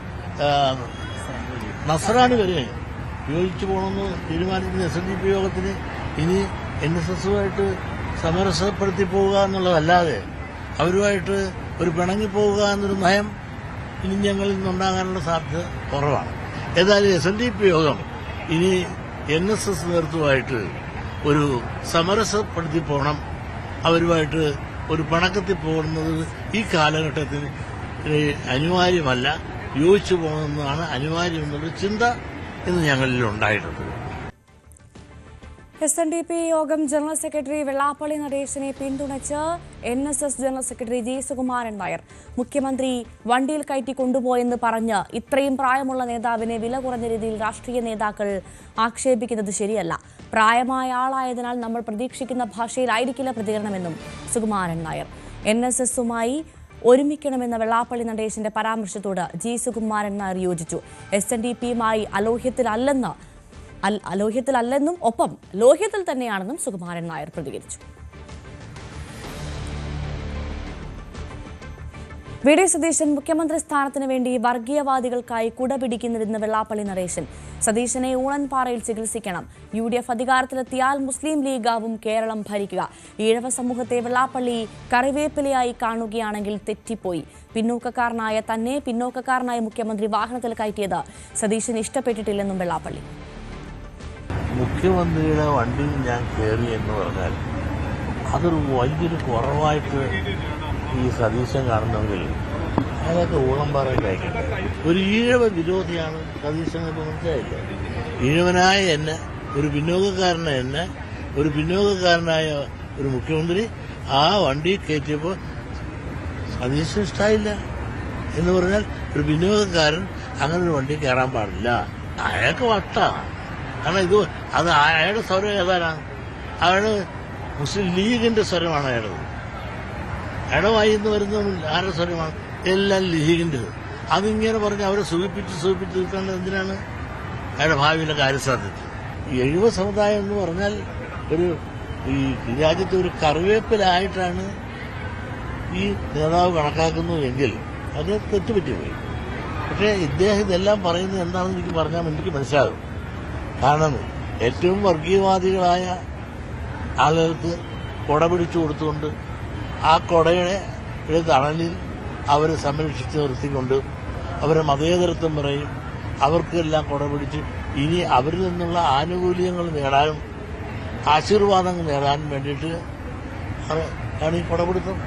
Speaker 5: നസ്രാണി വരെ യോജിച്ചു പോകണമെന്ന് തീരുമാനിക്കുന്ന SNDP യോഗത്തിന് ഇനി NSSുമായിട്ട് സമരസപ്പെടുത്തി പോവുക എന്നുള്ളതല്ലാതെ അവരുമായിട്ട് ഒരു പിണങ്ങിപ്പോവുക എന്നൊരു നയം ഇനി ഞങ്ങളിൽ നിന്നുണ്ടാകാനുള്ള സാധ്യത കുറവാണ്. ഏതായാലും SNDP യോഗം ഇനി NSS നേതൃത്വമായിട്ട് ഒരു സമരസപ്പെടുത്തി പോകണം. അവരുമായിട്ട് ഒരു പിണക്കത്തിൽ പോകുന്നത് ഈ കാലഘട്ടത്തിൽ അനിവാര്യമല്ല. യോജിച്ചു പോകുന്നതാണ് അനിവാര്യമെന്നുള്ള ചിന്ത ഇന്ന് ഞങ്ങളിൽ ഉണ്ടായിട്ടുണ്ട്.
Speaker 1: SNDP യോഗം ജനറൽ സെക്രട്ടറി വെള്ളാപ്പള്ളി നടേശനെ പിന്തുണച്ച് NSS general secretary G. Sukumaran Nair. മുഖ്യമന്ത്രി വണ്ടിയിൽ കയറ്റി കൊണ്ടുപോയെന്ന് പറഞ്ഞ് ഇത്രയും പ്രായമുള്ള നേതാവിനെ വില കുറഞ്ഞ രീതിയിൽ രാഷ്ട്രീയ നേതാക്കൾ ആക്ഷേപിക്കുന്നത് ശരിയല്ല. പ്രായമായ ആളായതിനാൽ നമ്മൾ പ്രതീക്ഷിക്കുന്ന ഭാഷയിലായിരിക്കില്ല പ്രതികരണമെന്നും സുകുമാരൻ നായർ. NSSുമായി ഒരുമിക്കണമെന്ന വെള്ളാപ്പള്ളി നടേശന്റെ പരാമർശത്തോട് G. സുകുമാരൻ നായർ യോജിച്ചു. SNDPയുമായി അലോഹ്യത്തിലല്ലെന്നും ഒപ്പം ലോഹ്യത്തിൽ തന്നെയാണെന്നും സുകുമാരൻ നായർ പ്രതികരിച്ചു. വി.ഡി. സതീശൻ മുഖ്യമന്ത്രി സ്ഥാനത്തിന് വേണ്ടി വർഗീയവാദികൾക്കായി കുടപിടിക്കുന്നിരുന്ന വെള്ളാപ്പള്ളി നടേശൻ. സതീശനെ ഊളൻപാറയിൽ ചികിത്സിക്കണം. UDF അധികാരത്തിലെത്തിയാൽ മുസ്ലിം ലീഗാവും കേരളം ഭരിക്കുക. ഈഴവ സമൂഹത്തെ വെള്ളാപ്പള്ളി കറിവേപ്പിലയായി കാണുകയാണെങ്കിൽ തെറ്റിപ്പോയി. പിന്നോക്കക്കാരനായ മുഖ്യമന്ത്രി വാഹനത്തിൽ കയറ്റിയത് സതീശന് ഇഷ്ടപ്പെട്ടിട്ടില്ലെന്നും വെള്ളാപ്പള്ളി.
Speaker 5: മുഖ്യമന്ത്രിയുടെ വണ്ടിയിൽ ഞാൻ കയറി എന്ന് പറഞ്ഞാൽ അതൊരു വലിയൊരു കുറവായിട്ട് ഈ സതീശൻ കാണുന്നെങ്കിൽ അതൊക്കെ ഊളംപാറയിൽ അയക്കട്ടെ. ഒരു ഈഴവ വിരോധിയാണ് സതീശൻ എന്ന് മനസ്സിലായില്ല. ഈഴവനായ എന്നെ, ഒരു പിന്നോക്കക്കാരനായ ഒരു മുഖ്യമന്ത്രി ആ വണ്ടി കയറ്റിയപ്പോൾ സതീശൻ ഇഷ്ടമായില്ല എന്ന് പറഞ്ഞാൽ ഒരു പിന്നോക്കക്കാരൻ അങ്ങനെ ഒരു വണ്ടി കയറാൻ പാടില്ല. അയാൾക്ക് വട്ടാണ്. കാരണം അത് അയാളുടെ സ്വരം ഏതാനാണ്? അയാള് മുസ്ലിം ലീഗിന്റെ സ്വരമാണ് അയാളത്. അയാളുടെ വായിൽ നിന്ന് വരുന്ന ആരുടെ സ്വരമാണ്? എല്ലാം ലീഗിൻ്റെത്. അതിങ്ങനെ പറഞ്ഞ് അവരെ സൂചിപ്പിച്ച് തീർക്കേണ്ടത് എന്തിനാണ്? അയാളുടെ ഭാവിയിലെ കാര്യസാധ്യത. ഈ എഴുവ സമുദായം എന്ന് പറഞ്ഞാൽ ഈ രാജ്യത്തെ ഒരു കറിവേപ്പിലായിട്ടാണ് ഈ നേതാവ് കണക്കാക്കുന്നു എങ്കിൽ അത് തെറ്റുപറ്റിപ്പോയി. പക്ഷേ ഇദ്ദേഹം ഇതെല്ലാം പറയുന്നത് എന്താണെന്ന് എനിക്ക് മനസ്സിലാകും. കാരണം ഏറ്റവും വർഗീയവാദികളായ ആളുകൾക്ക് കൊട പിടിച്ചു കൊടുത്തുകൊണ്ട് ആ കൊടയുടെ തണലിൽ അവരെ സംരക്ഷിച്ച് നിർത്തിക്കൊണ്ട് അവരെ മതേതരത്വം പറയും. അവർക്കെല്ലാം കൊട പിടിച്ച് ഇനി അവരിൽ നിന്നുള്ള ആനുകൂല്യങ്ങൾ നേടാനും ആശീർവാദങ്ങൾ നേടാനും വേണ്ടിയിട്ട് ആണ് ഈ കൊടപിടുത്തം.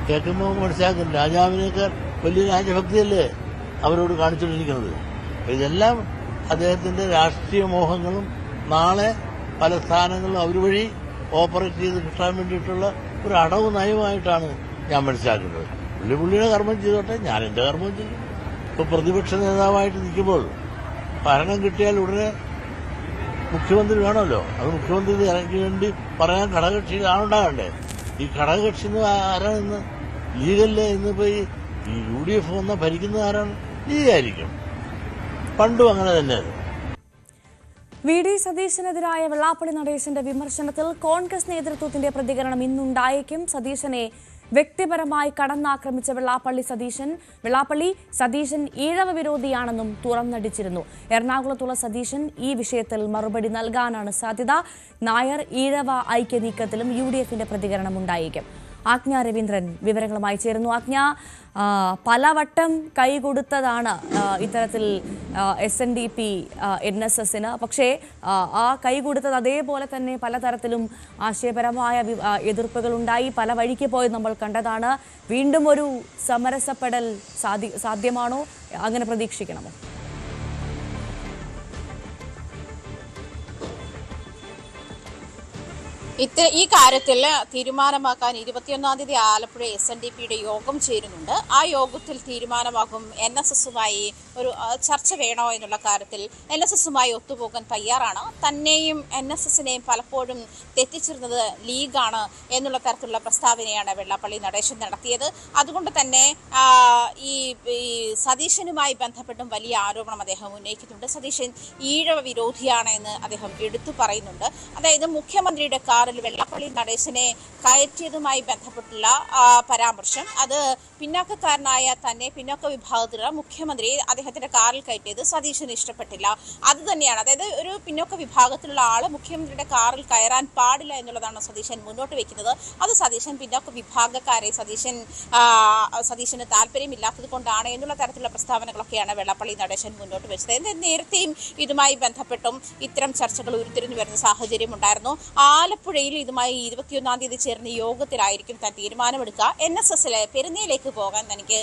Speaker 5: കേൾക്കുമ്പോൾ മനസ്സിലാക്കും രാജാവിനേക്കാൾ വലിയ രാജഭക്തിയല്ലേ അവരോട് കാണിച്ചുകൊണ്ടിരിക്കുന്നത്. ഇതെല്ലാം അദ്ദേഹത്തിന്റെ രാഷ്ട്രീയ മോഹങ്ങളും നാളെ പല സ്ഥാനങ്ങളും അവർ വഴി ഓപ്പറേറ്റ് ചെയ്ത് കിട്ടാൻ വേണ്ടിയിട്ടുള്ള ഒരു അടവ് നയമായിട്ടാണ് ഞാൻ മനസ്സിലാക്കുന്നത്. പുള്ളിയുടെ കർമ്മം ചെയ്തോട്ടെ, ഞാൻ എന്റെ കർമ്മം ചെയ്യും. ഇപ്പൊ പ്രതിപക്ഷ നേതാവായിട്ട് നിൽക്കുമ്പോൾ ഭരണം കിട്ടിയാൽ ഉടനെ മുഖ്യമന്ത്രി വേണമല്ലോ. അത് മുഖ്യമന്ത്രി ഇറങ്ങി വേണ്ടി പറയാൻ ഘടകകക്ഷി ആളുണ്ടാകണ്ടേ? ഈ ഘടകകക്ഷി ആരാണെന്ന് ലീഗല്ലേ? ഇന്നിപ്പോ ഈ UDF വന്ന ഭരിക്കുന്നത് ആരാണ്? ലീഗായിരിക്കും. പണ്ടും അങ്ങനെ തന്നെയാണ്.
Speaker 1: വി.ഡി. സതീശനെതിരായ വെള്ളാപ്പള്ളി നടേശന്റെ വിമർശനത്തിൽ കോൺഗ്രസ് നേതൃത്വത്തിന്റെ പ്രതികരണം ഇന്നുണ്ടായേക്കും. സതീശനെ വ്യക്തിപരമായി കടന്നാക്രമിച്ച വെള്ളാപ്പള്ളി സതീശൻ ഈഴവ വിരോധിയാണെന്നും തുറന്നടിച്ചിരുന്നു. എറണാകുളത്തുള്ള സതീശൻ ഈ വിഷയത്തിൽ മറുപടി നൽകാനാണ് സാധ്യത. നായർ ഈഴവ ഐക്യ നീക്കത്തിലും UDFന്റെ പ്രതികരണം ഉണ്ടായേക്കും. ആജ്ഞ രവീന്ദ്രൻ വിവരങ്ങളുമായി ചേരുന്നു. ആജ്ഞ, പലവട്ടം കൈകൊടുത്തതാണ് ഇത്തരത്തിൽ SNDP NSSന്. പക്ഷേ ആ കൈകൊടുത്തത് അതേപോലെ തന്നെ പലതരത്തിലും ആശയപരമായ എതിർപ്പുകളുണ്ടായി. പല വഴിക്ക് പോയി നമ്മൾ കണ്ടതാണ്. വീണ്ടും ഒരു സമരസപ്പെടൽ സാധ്യമാണോ? അങ്ങനെ പ്രതീക്ഷിക്കണമോ?
Speaker 6: ഈ കാര്യത്തിൽ തീരുമാനമാക്കാൻ 21-ാം തീയതി ആലപ്പുഴ SNDPയുടെ യോഗം ചേരുന്നുണ്ട്. ആ യോഗത്തിൽ തീരുമാനമാകും NSSുമായി ഒരു ചർച്ച വേണോ എന്നുള്ള കാര്യത്തിൽ. NSSുമായി ഒത്തുപോകാൻ തയ്യാറാണ്. തന്നെയും NSSനെയും പലപ്പോഴും തെറ്റിച്ചിരുന്നത് ലീഗാണ് എന്നുള്ള തരത്തിലുള്ള പ്രസ്താവനയാണ് വെള്ളാപ്പള്ളി നടേശൻ നടത്തിയത്. അതുകൊണ്ട് തന്നെ ഈ സതീശനുമായി ബന്ധപ്പെട്ടും വലിയ ആരോപണം അദ്ദേഹം ഉന്നയിക്കുന്നുണ്ട്. സതീശൻ ഈഴവ വിരോധിയാണ് എന്ന് അദ്ദേഹം എടുത്തു പറയുന്നുണ്ട്. അതായത് മുഖ്യമന്ത്രിയുടെ വെള്ളാപ്പള്ളി നടേശനെ കയറ്റിയതുമായി ബന്ധപ്പെട്ടുള്ള പരാമർശം, അത് പിന്നാക്കക്കാരനായ തന്നെ പിന്നോക്ക വിഭാഗത്തിലുള്ള മുഖ്യമന്ത്രി അദ്ദേഹത്തിന്റെ കാറിൽ കയറ്റിയത് സതീശന് ഇഷ്ടപ്പെട്ടില്ല. അത് തന്നെയാണ്, അതായത് ഒരു പിന്നോക്ക വിഭാഗത്തിലുള്ള ആള് മുഖ്യമന്ത്രിയുടെ കാറിൽ കയറാൻ പാടില്ല എന്നുള്ളതാണ് സതീശൻ മുന്നോട്ട് വെക്കുന്നത്. അത് സതീശൻ പിന്നോക്ക വിഭാഗക്കാരെ സതീശന് താല്പര്യമില്ലാത്തത് കൊണ്ടാണ് എന്നുള്ള തരത്തിലുള്ള പ്രസ്താവനകളൊക്കെയാണ് വെള്ളാപ്പള്ളി നടേശൻ മുന്നോട്ട് വെച്ചത്. നേരത്തെയും ഇതുമായി ബന്ധപ്പെട്ടും ഇത്തരം ചർച്ചകൾ ഉരുത്തിരിഞ്ഞു വരുന്ന സാഹചര്യം ഉണ്ടായിരുന്നു. ആലപ്പുഴ ആലപ്പുഴയിൽ ഇതുമായി 21-ാം തീയതി ചേർന്ന യോഗത്തിലായിരിക്കും താൻ തീരുമാനമെടുക്കുക. NSSലെ പെരുന്നയിലേക്ക് പോകാൻ തനിക്ക്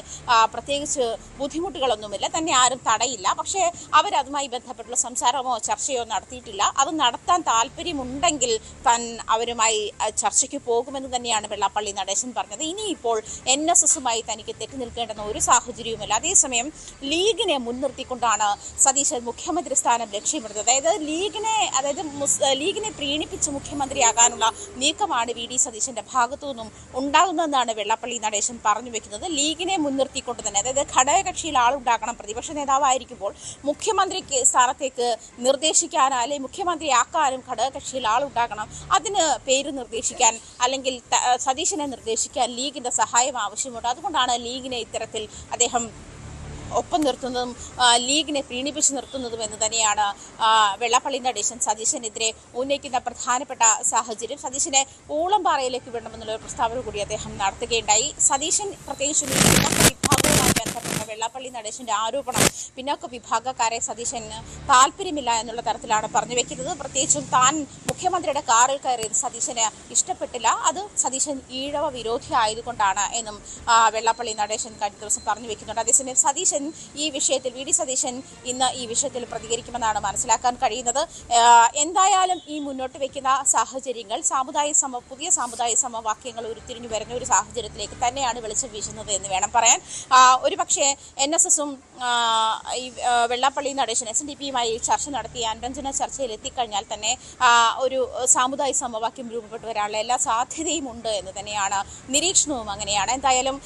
Speaker 6: പ്രത്യേകിച്ച് ബുദ്ധിമുട്ടുകളൊന്നുമില്ല, തന്നെ ആരും തടയില്ല. പക്ഷേ അവരതുമായി ബന്ധപ്പെട്ടുള്ള സംസാരമോ ചർച്ചയോ നടത്തിയിട്ടില്ല. അത് നടത്താൻ താല്പര്യമുണ്ടെങ്കിൽ താൻ അവരുമായി ചർച്ചയ്ക്ക് പോകുമെന്ന് തന്നെയാണ് വെള്ളാപ്പള്ളി നടേശൻ പറഞ്ഞത്. ഇനിയിപ്പോൾ NSSുമായി തനിക്ക് തെറ്റി നിൽക്കേണ്ടുന്ന ഒരു സാഹചര്യവുമില്ല. അതേസമയം ലീഗിനെ മുൻനിർത്തിക്കൊണ്ടാണ് സതീശൻ മുഖ്യമന്ത്രി സ്ഥാനം ലക്ഷ്യമിടുന്നത്. അതായത് ലീഗിനെ പ്രീണിപ്പിച്ച് മുഖ്യമന്ത്രിയാകാനുള്ള നീക്കമാണ് VD സതീശന്റെ ഭാഗത്തു നിന്നും ഉണ്ടാകുന്നതെന്നാണ് വെള്ളാപ്പള്ളി നടേശൻ പറഞ്ഞു വെക്കുന്നത്. ലീഗിനെ മുൻനിർത്തിക്കൊണ്ട് തന്നെ, അതായത് ഘടകകക്ഷിയിൽ ആളുണ്ടാക്കണം, പ്രതിപക്ഷ നേതാവായിരിക്കുമ്പോൾ മുഖ്യമന്ത്രി സ്ഥാനത്തേക്ക് നിർദ്ദേശിക്കാനോ അല്ലെങ്കിൽ മുഖ്യമന്ത്രിയാക്കാനും ഘടകകക്ഷിയിൽ ആളുണ്ടാകണം. അതിന് പേര് നിർദ്ദേശിക്കാൻ അല്ലെങ്കിൽ സതീശനെ നിർദ്ദേശിക്കാൻ ലീഗിന്റെ സഹായം ആവശ്യമുണ്ട്. അതുകൊണ്ടാണ് ലീഗിനെ ഇത്തരത്തിൽ അദ്ദേഹം ഒപ്പം നിർത്തുന്നതും ലീഗിനെ പ്രീണിപ്പിച്ച് നിർത്തുന്നതും എന്ന് തന്നെയാണ് വെള്ളാപ്പള്ളി നടേശൻ സതീശനെതിരെ ഉന്നയിക്കുന്ന പ്രധാനപ്പെട്ട സാഹചര്യം. സതീശനെ ഊളംപാറയിലേക്ക് വിടണമെന്നുള്ള ഒരു പ്രസ്താവന കൂടി അദ്ദേഹം നടത്തുകയുണ്ടായി. സതീശൻ പ്രത്യേകിച്ചും വിഭാഗവുമായി ബന്ധപ്പെട്ട വെള്ളാപ്പള്ളി നടേശന്റെ ആരോപണം പിന്നോക്ക വിഭാഗക്കാരെ സതീശന് താല്പര്യമില്ല എന്നുള്ള തരത്തിലാണ് പറഞ്ഞു വെക്കുന്നത്. പ്രത്യേകിച്ചും താൻ മുഖ്യമന്ത്രിയുടെ കാറിൽ കയറിയത് സതീശന് ഇഷ്ടപ്പെട്ടില്ല, അത് സതീശൻ ഈഴവ വിരോധി ആയതുകൊണ്ടാണ് എന്നും വെള്ളാപ്പള്ളി നടേശൻ കഴിഞ്ഞ ദിവസം പറഞ്ഞു വെക്കുന്നുണ്ട്. അതേസമയം സതീശൻ ഈ വിഷയത്തിൽ VD സതീശൻ ഇന്ന് ഈ വിഷയത്തിൽ പ്രതികരിക്കുമെന്നാണ് മനസ്സിലാക്കാൻ കഴിയുന്നത്. എന്തായാലും ഈ മുന്നോട്ട് വെക്കുന്ന സാഹചര്യങ്ങൾ പുതിയ സാമുദായിക സമവാക്യങ്ങൾ ഉരുത്തിരിഞ്ഞു വരുന്ന ഒരു സാഹചര്യത്തിലേക്ക് തന്നെയാണ് വെളിച്ചം വീശുന്നത് എന്ന് വേണം പറയാൻ. ഒരു പക്ഷേ NSSും ഈ വെള്ളാപ്പള്ളി നടേശൻ SNDPയുമായി ചർച്ച നടത്തി അൻപഞ്ചന ചർച്ചയിൽ എത്തിക്കഴിഞ്ഞാൽ തന്നെ ഒരു സാമുദായിക സമവാക്യം രൂപപ്പെട്ടു വരാനുള്ള എല്ലാ സാധ്യതയും ഉണ്ട് എന്ന് തന്നെയാണ് നിരീക്ഷണവും അങ്ങനെയാണ്. എന്തായാലും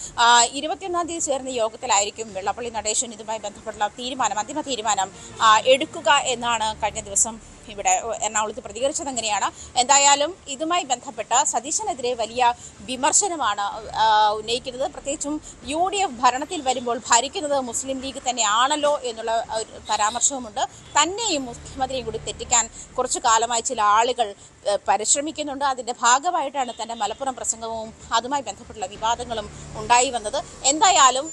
Speaker 6: 21-ാം തീയതി ചേർന്ന യോഗത്തിലായിരിക്കും വെള്ളാപ്പള്ളി നടേശൻ ഇതുമായി ബന്ധപ്പെട്ടുള്ള അന്തിമ തീരുമാനം എടുക്കുക എന്നാണ് കഴിഞ്ഞ ദിവസം ഇവിടെ എറണാകുളത്ത് പ്രതികരിച്ചത്. അങ്ങനെയാണ്. എന്തായാലും ഇതുമായി ബന്ധപ്പെട്ട് സതീശനെതിരെ വലിയ വിമർശനമാണ് ഉന്നയിക്കുന്നത്. പ്രത്യേകിച്ചും UDF ഭരണത്തിൽ വരുമ്പോൾ ഭരിക്കുന്നത് മുസ്ലിം ലീഗ് തന്നെയാണല്ലോ എന്നുള്ള ഒരു പരാമർശവുമുണ്ട്. തന്നെയും മുഖ്യമന്ത്രിയും കൂടി തെറ്റിക്കാൻ കുറച്ചു കാലമായി ചില ആളുകൾ പരിശ്രമിക്കുന്നുണ്ട്. അതിൻ്റെ ഭാഗമായിട്ടാണ് തൻ്റെ മലപ്പുറം പ്രസംഗവും അതുമായി ബന്ധപ്പെട്ടുള്ള വിവാദങ്ങളും ഉണ്ടായി വന്നത്. എന്തായാലും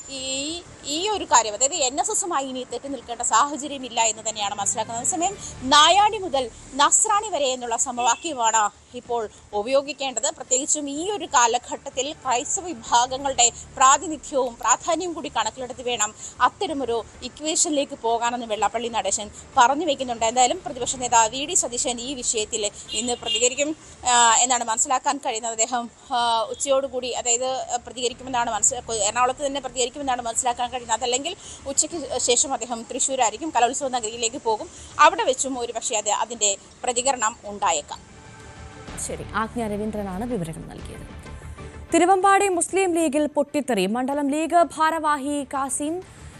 Speaker 6: ഈ ഒരു കാര്യം, അതായത് NSSുമായി ഇനി തെറ്റി നിൽക്കേണ്ട സാഹചര്യമില്ല എന്ന് തന്നെയാണ് മനസ്സിലാക്കുന്നത്. അതേസമയം നായാടി മുതൽ നസ്രാണി വരെ എന്നുള്ള സമവാക്യമാണ് ഇപ്പോൾ ഉപയോഗിക്കേണ്ടത്. പ്രത്യേകിച്ചും ഈ ഒരു കാലഘട്ടത്തിൽ ക്രൈസ്തവ വിഭാഗങ്ങളുടെ പ്രാതിനിധ്യവും പ്രാധാന്യവും കൂടി കണക്കിലെടുത്ത് വേണം അത്തരമൊരു ഇക്വേഷനിലേക്ക് പോകാനെന്ന് വെള്ളാപ്പള്ളി നടേശൻ പറഞ്ഞു വെക്കുന്നുണ്ട്. എന്തായാലും പ്രതിപക്ഷ നേതാവ് VD സതീശൻ ഈ വിഷയത്തിൽ ഇന്ന് പ്രതികരിക്കും എന്നാണ് മനസ്സിലാക്കാൻ കഴിയുന്നത്. അദ്ദേഹം ഉച്ചയോടുകൂടി, അതായത് പ്രതികരിക്കുമെന്നാണ് എറണാകുളത്ത് തന്നെ പ്രതികരിക്കുമെന്നാണ് മനസ്സിലാക്കാൻ കഴിയുന്നത്. അതല്ലെങ്കിൽ ഉച്ചയ്ക്ക് ശേഷം അദ്ദേഹം തൃശ്ശൂരായിരിക്കും, കലോത്സവ നഗരിയിലേക്ക് പോകും. അവിടെ വെച്ചും ഒരുപക്ഷെ അതിൻ്റെ പ്രതികരണം ഉണ്ടായേക്കാം.
Speaker 1: ശരി, ആജ്ഞ രവീന്ദ്രനാണ് വിവരങ്ങൾ നൽകിയത്. തിരുവമ്പാടി മുസ്ലിം ലീഗിൽ പൊട്ടിത്തെറി. മണ്ഡലം ലീഗ് ഭാരവാഹി കാസിം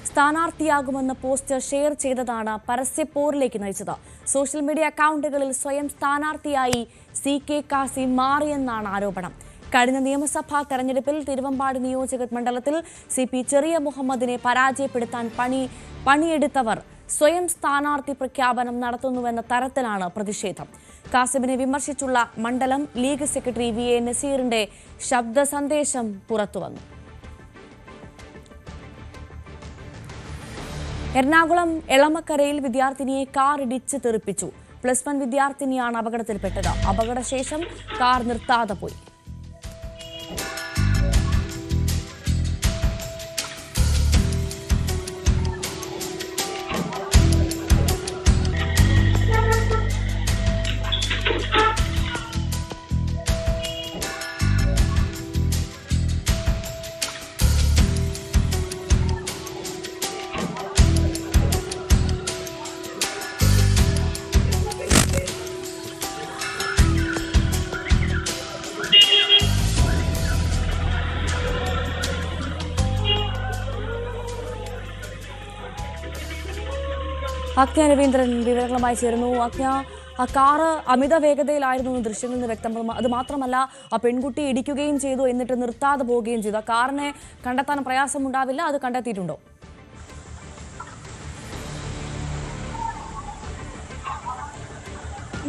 Speaker 1: സ്ഥാനാർത്ഥിയാകുമെന്ന പോസ്റ്റ് ഷെയർ ചെയ്തതാണ് പരസ്യപ്പോരിലേക്ക് നയിച്ചത്. സോഷ്യൽ മീഡിയ അക്കൗണ്ടുകളിൽ സ്വയം സ്ഥാനാർത്ഥിയായി CK കാസിം മാറിയെന്നാണ് ആരോപണം. കഴിഞ്ഞ നിയമസഭാ തെരഞ്ഞെടുപ്പിൽ തിരുവമ്പാടി നിയോജക മണ്ഡലത്തിൽ CP ചെറിയ മുഹമ്മദിനെ പരാജയപ്പെടുത്താൻ പണിയെടുത്തവർ സ്വയം സ്ഥാനാർത്ഥി പ്രഖ്യാപനം നടത്തുന്നുവെന്ന തരത്തിലാണ് പ്രതിഷേധം. കാസിമിനെ വിമർശിച്ചുള്ള മണ്ഡലം ലീഗ് സെക്രട്ടറി VA നസീറിന്റെ ശബ്ദ സന്ദേശം പുറത്തുവന്നു. എറണാകുളം എളമക്കരയിൽ വിദ്യാർത്ഥിനിയെ കാർ ഇടിച്ച് തെറിപ്പിച്ചു. +1 വിദ്യാർത്ഥിനിയാണ് അപകടത്തിൽപ്പെട്ടത്. അപകടശേഷം കാർ നിർത്താതെ പോയി. ആജ്ഞ രവീന്ദ്രൻ വിവരങ്ങളുമായി ചേരുന്നു. ആജ്ഞ, ആ കാറ് അമിത വേഗതയിലായിരുന്നു ദൃശ്യങ്ങളിൽ നിന്ന് വ്യക്തം. അത് മാത്രമല്ല, ആ പെൺകുട്ടി ഇടിക്കുകയും ചെയ്തു, എന്നിട്ട് നിർത്താതെ പോവുകയും ചെയ്തു. ആ കാറിനെ കണ്ടെത്താൻ പ്രയാസമുണ്ടാവില്ല, അത് കണ്ടെത്തിയിട്ടുണ്ടോ?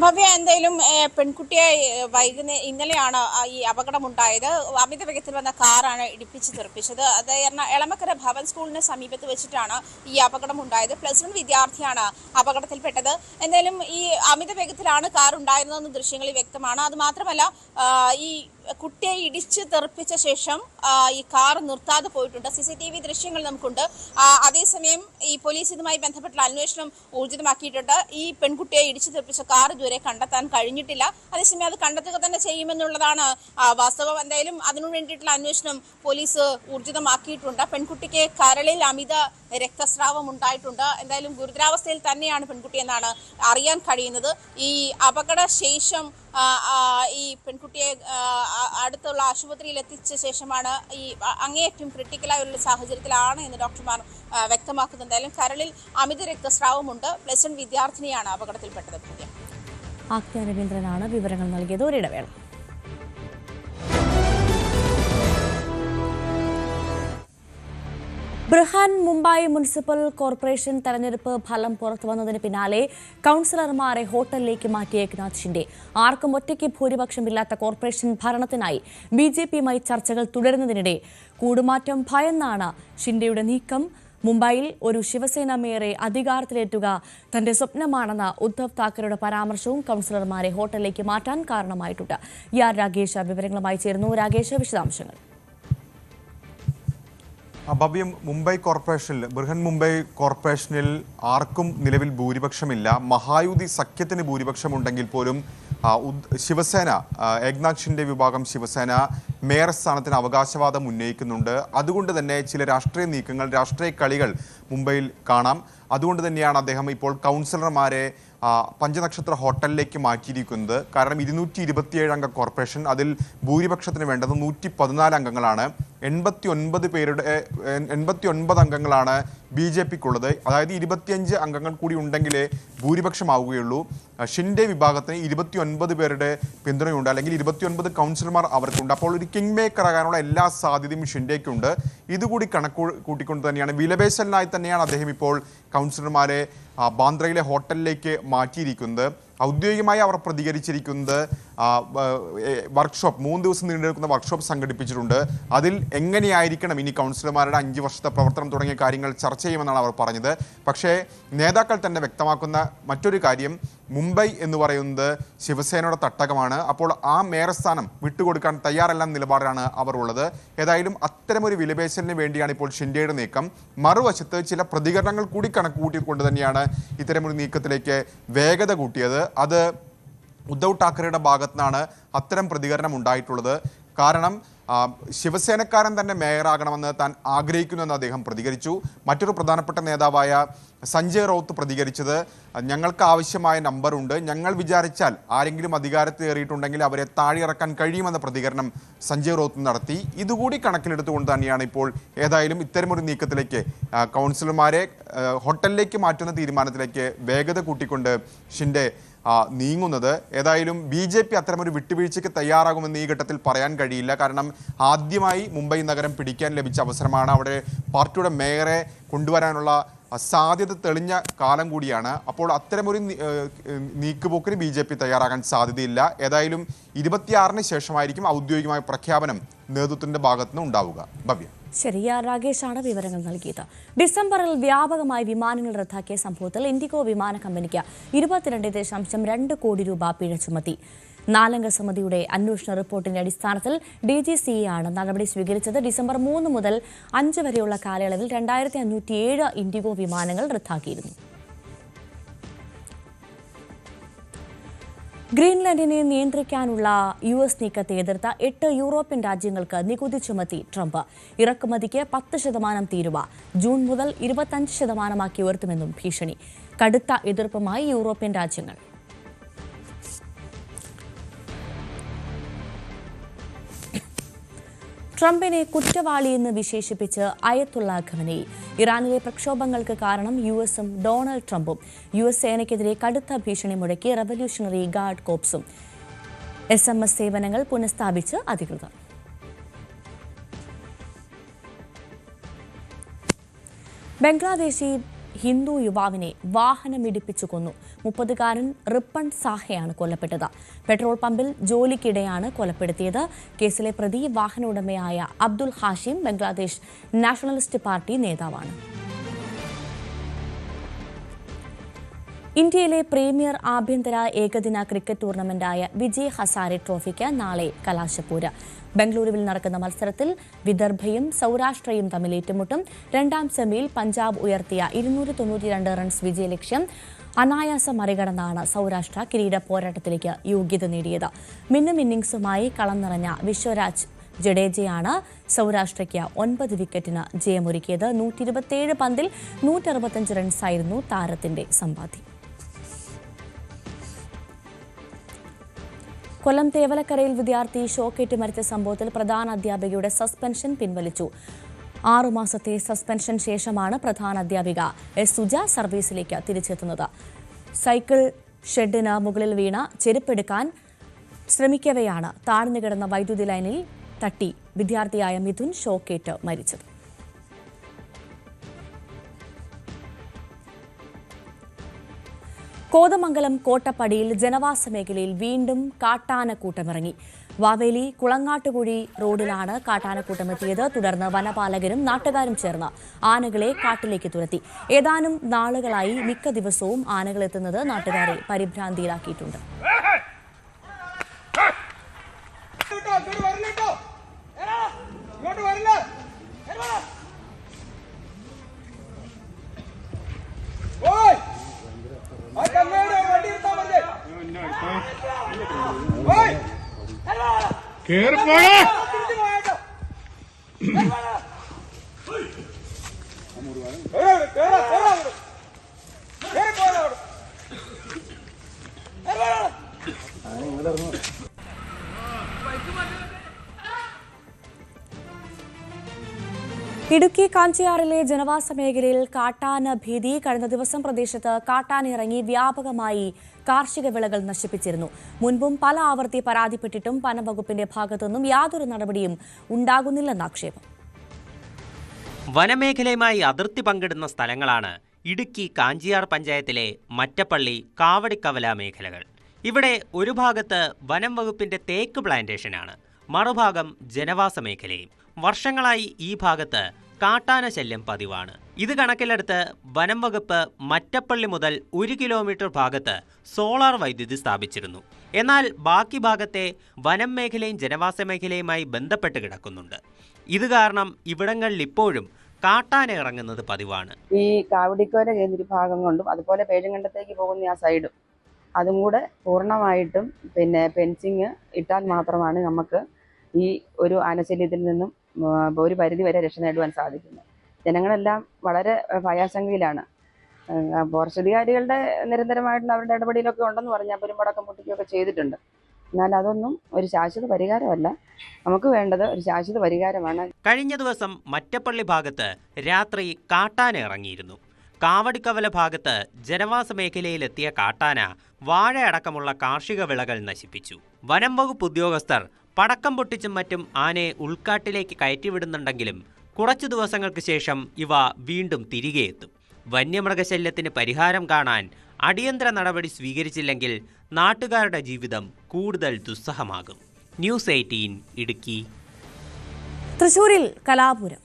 Speaker 6: ഭവ്യ, എന്തായാലും പെൺകുട്ടിയെ ഇന്നലെയാണ് ഈ അപകടമുണ്ടായത്. അമിത വേഗത്തിൽ വന്ന കാറാണ് ഇടിപ്പിച്ച് തെറിപ്പിച്ചത്. അത് എളമക്കര ഭവൻ സ്കൂളിന് സമീപത്ത് വെച്ചിട്ടാണ് ഈ അപകടമുണ്ടായത്. +1 വിദ്യാർത്ഥിയാണ് അപകടത്തിൽപ്പെട്ടത്. എന്തായാലും ഈ അമിത വേഗത്തിലാണ് കാർ ഉണ്ടായിരുന്നതെന്ന് ദൃശ്യങ്ങളിൽ വ്യക്തമാണ്. അത് മാത്രമല്ല, ഈ കുട്ടിയെ ഇടിച്ച് തെറിപ്പിച്ച ശേഷം ഈ കാർ നിർത്താതെ പോയിട്ടുണ്ട്. CCTV ദൃശ്യങ്ങൾ നമുക്കുണ്ട്. അതേസമയം ഈ പോലീസ് ഇതുമായി ബന്ധപ്പെട്ടുള്ള അന്വേഷണം ഊർജിതമാക്കിയിട്ടുണ്ട്. ഈ പെൺകുട്ടിയെ ഇടിച്ചു തെറിപ്പിച്ച കാർ ഇതുവരെ കണ്ടെത്താൻ കഴിഞ്ഞിട്ടില്ല. അതേസമയം അത് കണ്ടെത്തുക തന്നെ ചെയ്യുമെന്നുള്ളതാണ് വാസ്തവം. എന്തായാലും അതിനു വേണ്ടിയിട്ടുള്ള അന്വേഷണം പോലീസ് ഊർജിതമാക്കിയിട്ടുണ്ട്. പെൺകുട്ടിക്ക് കരളിൽ അമിത രക്തസ്രാവം ഉണ്ടായിട്ടുണ്ട്. എന്തായാലും ഗുരുതരാവസ്ഥയിൽ തന്നെയാണ് പെൺകുട്ടി എന്നാണ് അറിയാൻ കഴിയുന്നത്. ഈ അപകടശേഷം ഈ പെൺകുട്ടിയെ അടുത്തുള്ള ആശുപത്രിയിൽ എത്തിച്ച ശേഷമാണ് ഈ അങ്ങേയറ്റം ക്രിട്ടിക്കലായ ഒരു സാഹചര്യത്തിലാണ് എന്ന് ഡോക്ടർമാർ വ്യക്തമാക്കുന്നത്. എന്തായാലും കരളിൽ അമിത രക്തസ്രാവമുണ്ട്. +1 വിദ്യാർത്ഥിനിയാണ് അപകടത്തിൽപ്പെട്ടത്.
Speaker 1: ആജ്ഞ രവീന്ദ്രനാണ് വിവരങ്ങൾ നൽകിയത്. ഒരിടവേള. ബൃഹൻ മുംബൈ മുനിസിപ്പൽ കോർപ്പറേഷൻ തെരഞ്ഞെടുപ്പ് ഫലം പുറത്തുവന്നതിന് പിന്നാലെ കൌൺസിലർമാരെ ഹോട്ടലിലേക്ക് മാറ്റിയ ഏക്നാഥ് ഷിൻഡെ. ആർക്കും ഒറ്റയ്ക്ക് ഭൂരിപക്ഷമില്ലാത്ത കോർപ്പറേഷൻ ഭരണത്തിനായി BJPയുമായി ചർച്ചകൾ തുടരുന്നതിനിടെ കൂടുമാറ്റം ഭയന്നാണ് ഷിൻഡെയുടെ നീക്കം. മുംബൈയിൽ ഒരു ശിവസേന മേയറെ അധികാരത്തിലേറ്റുക തന്റെ സ്വപ്നമാണെന്ന ഉദ്ധവ് താക്കറെയുടെ പരാമർശവും കൌൺസിലർമാരെ ഹോട്ടലിലേക്ക് മാറ്റാൻ കാരണമായിട്ടുണ്ട്. രാകേഷ് വിവരങ്ങളുമായി ചേരുന്നു. രാകേഷ്, വിശദാംശങ്ങൾ.
Speaker 7: ഭവ്യ, ബൃഹൻ മുംബൈ കോർപ്പറേഷനിൽ ആർക്കും നിലവിൽ ഭൂരിപക്ഷമില്ല. മഹായുതി സഖ്യത്തിന് ഭൂരിപക്ഷമുണ്ടെങ്കിൽ പോലും ശിവസേന, ഏക്നാഥ് ഷിൻഡെ വിഭാഗം ശിവസേന മേയർ സ്ഥാനത്തിന് അവകാശവാദം ഉന്നയിക്കുന്നുണ്ട്. അതുകൊണ്ട് തന്നെ ചില രാഷ്ട്രീയ നീക്കങ്ങൾ, രാഷ്ട്രീയ കളികൾ മുംബൈയിൽ കാണാം. അതുകൊണ്ട് തന്നെയാണ് അദ്ദേഹം ഇപ്പോൾ കൗൺസിലർമാരെ പഞ്ചനക്ഷത്ര ഹോട്ടലിലേക്ക് മാറ്റിയിരിക്കുന്നത്. കാരണം 227 അംഗ കോർപ്പറേഷൻ, അതിൽ ഭൂരിപക്ഷത്തിന് വേണ്ടത് 114 അംഗങ്ങളാണ്. 89 അംഗങ്ങളാണ് BJPക്കുള്ളത്. അതായത് 25 അംഗങ്ങൾ കൂടി ഉണ്ടെങ്കിലേ ഭൂരിപക്ഷമാവുകയുള്ളൂ. ഷിൻഡെ വിഭാഗത്തിന് 29 പേരുടെ പിന്തുണയുണ്ട്, അല്ലെങ്കിൽ 29 കൗൺസിലർമാർ അവർക്കുണ്ട്. അപ്പോൾ ഒരു കിങ് മേക്കർ ആകാനുള്ള എല്ലാ സാധ്യതയും ഷിൻഡെക്കുണ്ട്. ഇതുകൂടി കൂട്ടിക്കൊണ്ട് തന്നെയാണ്, വിലപേശലിനായി തന്നെയാണ് അദ്ദേഹം ഇപ്പോൾ കൗൺസിലർമാരെ ബാന്ദ്രയിലെ ഹോട്ടലിലേക്ക് മാറ്റിയിരിക്കുന്നത്. ഔദ്യോഗികമായി അവർ പ്രതികരിച്ചിരിക്കുന്നത് വർക്ക്ഷോപ്പ്, 3 ദിവസം നീണ്ടുനിൽക്കുന്ന വർക്ക്ഷോപ്പ് സംഘടിപ്പിച്ചിട്ടുണ്ട്. അതിൽ എങ്ങനെയായിരിക്കണം ഇനി കൗൺസിലർമാരുടെ 5 വർഷത്തെ പ്രവർത്തനം തുടങ്ങിയ കാര്യങ്ങൾ ചർച്ച ചെയ്യുമെന്നാണ് അവർ പറഞ്ഞത്. പക്ഷേ നേതാക്കൾ തന്നെ വ്യക്തമാക്കുന്ന മറ്റൊരു കാര്യം, മുംബൈ എന്ന് പറയുന്നത് ശിവസേനയുടെ തട്ടകമാണ്. അപ്പോൾ ആ മേയർ സ്ഥാനം വിട്ടുകൊടുക്കാൻ തയ്യാറല്ലെന്ന നിലപാടാണ് അവർ ഉള്ളത്. ഏതായാലും അത്തരമൊരു വിലപേശലിന് വേണ്ടിയാണ് ഇപ്പോൾ ഷിൻഡെയുടെ നീക്കം. മറുവശത്ത് ചില പ്രതികരണങ്ങൾ കൂടി കണക്ക് കൂട്ടിക്കൊണ്ട് തന്നെയാണ് ഇത്തരമൊരു നീക്കത്തിലേക്ക് വേഗത കൂട്ടിയത്. അത് ഉദ്ധവ് ഠാക്കറെയുടെ ഭാഗത്തു നിന്നാണ് അത്തരം പ്രതികരണം ഉണ്ടായിട്ടുള്ളത്. കാരണം ശിവസേനക്കാരൻ തന്നെ മേയറാകണമെന്ന് താൻ ആഗ്രഹിക്കുന്നുവെന്ന് അദ്ദേഹം പ്രതികരിച്ചു. മറ്റൊരു പ്രധാനപ്പെട്ട നേതാവായ സഞ്ജയ് റൌത്ത് പ്രതികരിച്ചത്, ഞങ്ങൾക്ക് ആവശ്യമായ നമ്പറുണ്ട്, ഞങ്ങൾ വിചാരിച്ചാൽ ആരെങ്കിലും അധികാരത്തിലേറിയിട്ടുണ്ടെങ്കിൽ അവരെ താഴെയിറക്കാൻ കഴിയുമെന്ന പ്രതികരണം സഞ്ജയ് റൌത്ത് നടത്തി. ഇതുകൂടി കണക്കിലെടുത്തുകൊണ്ട് തന്നെയാണ് ഇപ്പോൾ ഏതായാലും ഇത്തരമൊരു നീക്കത്തിലേക്ക്, കൗൺസിലർമാരെ ഹോട്ടലിലേക്ക് മാറ്റുന്ന തീരുമാനത്തിലേക്ക് വേഗത കൂട്ടിക്കൊണ്ട് ഷിൻഡെ നീങ്ങുന്നത്. ഏതായാലും BJP അത്തരമൊരു വിട്ടുവീഴ്ചയ്ക്ക് തയ്യാറാകുമെന്ന് ഈ ഘട്ടത്തിൽ പറയാൻ കഴിയില്ല. കാരണം ആദ്യമായി മുംബൈ നഗരം പിടിക്കാൻ ലഭിച്ച അവസരമാണ്. അവിടെ പാർട്ടിയുടെ മേയറെ കൊണ്ടുവരാനുള്ള സാധ്യത തെളിഞ്ഞ കാലം കൂടിയാണ്. അപ്പോൾ അത്തരമൊരു നീക്കുപോക്കിന് BJP തയ്യാറാകാൻ സാധ്യതയില്ല. ഏതായാലും 26-ന് ശേഷമായിരിക്കും ഔദ്യോഗികമായ പ്രഖ്യാപനം നേതൃത്വത്തിന്റെ ഭാഗത്തുനിന്ന് ഉണ്ടാവുക. ഭവ്യ.
Speaker 1: ശരി, രാകേഷാണ് വിവരങ്ങൾ നൽകിയത്. ഡിസംബറിൽ വ്യാപകമായി വിമാനങ്ങൾ റദ്ദാക്കിയ സംഭവത്തിൽ ഇൻഡിഗോ വിമാന കമ്പനിക്ക് 22.2 കോടി രൂപ പിഴ ചുമത്തി. 4-അംഗ സമിതിയുടെ അന്വേഷണ റിപ്പോർട്ടിന്റെ അടിസ്ഥാനത്തിൽ DGCA ആണ് നടപടി സ്വീകരിച്ചത്. ഡിസംബർ 3 മുതൽ 5 വരെയുള്ള കാലയളവിൽ 2507 ഇൻഡിഗോ വിമാനങ്ങൾ റദ്ദാക്കിയിരുന്നു. ഗ്രീൻലാൻഡിനെ നിയന്ത്രിക്കാനുള്ള US നീക്കത്തെ എതിർത്ത 8 യൂറോപ്യൻ രാജ്യങ്ങൾക്ക് നികുതി ചുമത്തി ട്രംപ്. ഇറക്കുമതിക്ക് 10% തീരുവ ജൂൺ മുതൽ 25% ഉയർത്തുമെന്നും ഭീഷണി. കടുത്ത എതിർപ്പുമായി യൂറോപ്യൻ രാജ്യങ്ങൾ. ട്രംപിനെ കുറ്റവാളിയെന്ന് വിശേഷിപ്പിച്ച് അയത്തുള്ള ഖമനേയി. ഇറാനിലെ പ്രക്ഷോഭങ്ങൾക്ക് കാരണം US-ഉം ഡൊണാൾഡ് ട്രംപും. US സേനയ്ക്കെതിരെ കടുത്ത ഭീഷണി മുഴക്കി റവല്യൂഷണറി ഗാർഡ് കോപ്സും. SMS സേവനങ്ങൾ പുനഃസ്ഥാപിച്ച് അധികൃതർ. ബംഗ്ലാദേശിൽ ഹിന്ദു യുവാവിനെ വാഹനമിടിപ്പിച്ചു കൊന്നു. 30-കാരൻ റിപ്പൺ സാഹയാണ് കൊല്ലപ്പെട്ടത്. പെട്രോൾ പമ്പിൽ ജോലിക്കിടെയാണ് കൊലപ്പെടുത്തിയത്. കേസിലെ പ്രതി വാഹന ഉടമയായ അബ്ദുൽ ഹാഷിം ബംഗ്ലാദേശ് നാഷണലിസ്റ്റ് പാർട്ടി നേതാവാണ്. ഇന്ത്യയിലെ പ്രീമിയർ ആഭ്യന്തര ഏകദിന ക്രിക്കറ്റ് ടൂർണമെന്റായ വിജയ് ഹസാരെ ട്രോഫിക്ക് നാളെ കലാശപ്പോര്. ബംഗളൂരുവിൽ നടക്കുന്ന മത്സരത്തിൽ വിദർഭയും സൌരാഷ്ട്രയും തമ്മിൽ ഏറ്റുമുട്ടും. രണ്ടാം സെമിയിൽ പഞ്ചാബ് ഉയർത്തിയ 292 റൺസ് വിജയലക്ഷ്യം അനായാസം മറികടന്നാണ് സൌരാഷ്ട്ര കിരീട പോരാട്ടത്തിലേക്ക് യോഗ്യത നേടിയത്. മിന്നും ഇന്നിംഗ്സുമായി കളം നിറഞ്ഞ വിശ്വരാജ് ജഡേജയാണ് സൌരാഷ്ട്രയ്ക്ക് 9 വിക്കറ്റിന് ജയമൊരുക്കിയത്. 127 പന്തിൽ 165 റൺസായിരുന്നു താരത്തിന്റെ സമ്പാദ്യം. കൊല്ലം തേവലക്കരയിൽ വിദ്യാർത്ഥി ഷോക്കേറ്റ് മരിച്ച സംഭവത്തിൽ പ്രധാന അധ്യാപികയുടെ സസ്പെൻഷൻ പിൻവലിച്ചു. 6 മാസത്തെ സസ്പെൻഷൻ ശേഷമാണ് പ്രധാന അധ്യാപിക എസ് സുജ സർവീസിലേക്ക് തിരിച്ചെത്തുന്നത്. സൈക്കിൾ ഷെഡിന് മുകളിൽ വീണ ചെരുപ്പെടുക്കാൻ ശ്രമിക്കവെയാണ് താഴ്ന്നു കിടന്ന വൈദ്യുതി ലൈനിൽ തട്ടി വിദ്യാർത്ഥിയായ മിഥുൻ ഷോക്കേറ്റ് മരിച്ചത്. കോതമംഗലം കോട്ടപ്പടിയിൽ ജനവാസ മേഖലയിൽ വീണ്ടും കാട്ടാനക്കൂട്ടമിറങ്ങി. വാവേലി കുളങ്ങാട്ടുകുഴി റോഡിലാണ് കാട്ടാനക്കൂട്ടമെത്തിയത്. തുടർന്ന് വനപാലകരും നാട്ടുകാരും ചേർന്ന് ആനകളെ കാട്ടിലേക്ക് തുരത്തി. ഏതാനും നാളുകളായി മിക്ക ദിവസവും ആനകളെത്തുന്നത് നാട്ടുകാരെ പരിഭ്രാന്തിയിലാക്കിയിട്ടുണ്ട്. ഇടുക്കി കാഞ്ചിയാറിലെ ജനവാസ മേഖലയിൽ കാട്ടാന ഭീതി. കഴിഞ്ഞ ദിവസം പ്രദേശത്ത് കാട്ടാന ഇറങ്ങി വ്യാപകമായി കാർഷിക വിളകൾ നശിപ്പിച്ചിരുന്നു. മുൻപും പല ആവർത്തി പരാതിപ്പെട്ടിട്ടും വനംവകുപ്പിന്റെ ഭാഗത്തുനിന്നും യാതൊരു നടപടിയും ഉണ്ടാകുന്നില്ലെന്ന ആക്ഷേപം.
Speaker 8: വനമേഖലയുമായി അതിർത്തി പങ്കിടുന്ന സ്ഥലങ്ങളാണ് ഇടുക്കി കാഞ്ചിയാർ പഞ്ചായത്തിലെ മറ്റപ്പള്ളി, കാവടിക്കവല മേഖലകൾ. ഇവിടെ ഒരു ഭാഗത്ത് വനം വകുപ്പിന്റെ തേക്ക് പ്ലാന്റേഷനാണ്, മറുഭാഗം ജനവാസ മേഖലയും. വർഷങ്ങളായി ഈ ഭാഗത്ത് കാട്ടാന ശല്യം പതിവാണ്. ഇത് കണക്കിലെടുത്ത് വനം വകുപ്പ് മറ്റപ്പള്ളി മുതൽ 1 കിലോമീറ്റർ ഭാഗത്ത് സോളാർ വൈദ്യുതി സ്ഥാപിച്ചിരുന്നു. എന്നാൽ ബാക്കി ഭാഗത്തെ വനം മേഖലയും ജനവാസ മേഖലയുമായി ബന്ധപ്പെട്ട് കിടക്കുന്നുണ്ട്. ഇത് കാരണം ഇവിടങ്ങളിൽ ഇപ്പോഴും കാട്ടാന ഇറങ്ങുന്നത് പതിവാണ്.
Speaker 9: ഈ കാവടിക്കോല കേന്ദ്ര ഭാഗം കൊണ്ടും അതുപോലെ പേഴുങ്കണ്ടത്തേക്ക് പോകുന്ന ആ സൈഡും അതും കൂടെ പൂർണ്ണമായിട്ടും ഫെൻസിങ് ഇട്ടാൽ മാത്രമാണ് നമുക്ക് ഈ ഒരു ആനശല്യത്തിൽ നിന്നും ഒരു പരിധി വരെ രക്ഷ നേടുവാൻ സാധിക്കുന്നത്. ജനങ്ങളെല്ലാം വളരെ ഭയാശങ്കയിലാണ്. ഫോറസ്റ്റ് അധികാരികളുടെ നിരന്തരമായിട്ടുള്ള അവരുടെ ഇടപെടലൊക്കെ ഉണ്ടെന്ന് പറഞ്ഞാൽ പെരുമ്പടക്കം പൊട്ടിക്കുകയൊക്കെ ചെയ്തിട്ടുണ്ട്. എന്നാൽ അതൊന്നും ഒരു ശാശ്വത പരിഹാരമല്ല. നമുക്ക് വേണ്ടത് ഒരു ശാശ്വത പരിഹാരമാണ്.
Speaker 8: കഴിഞ്ഞ ദിവസം മറ്റപ്പള്ളി ഭാഗത്ത് രാത്രി കാട്ടാന ഇറങ്ങിയിരുന്നു. കാവടിക്കവല ഭാഗത്ത് ജനവാസ മേഖലയിലെത്തിയ കാട്ടാന വാഴയടക്കമുള്ള കാർഷിക വിളകൾ നശിപ്പിച്ചു. വനം വകുപ്പ് ഉദ്യോഗസ്ഥർ പടക്കം പൊട്ടിച്ചും മറ്റും ആനയെ ഉൾക്കാട്ടിലേക്ക് കയറ്റിവിടുന്നുണ്ടെങ്കിലും കുറച്ചു ദിവസങ്ങൾക്ക് ശേഷം ഇവ വീണ്ടും തിരികെ എത്തും. വന്യമൃഗശല്യത്തിന് പരിഹാരം കാണാൻ അടിയന്തര നടപടി സ്വീകരിച്ചില്ലെങ്കിൽ നാട്ടുകാരുടെ ജീവിതം കൂടുതൽ ദുസ്സഹമാകും. ന്യൂസ് 18 ഇടുക്കി.
Speaker 1: തൃശൂരിൽ കലാപൂരം.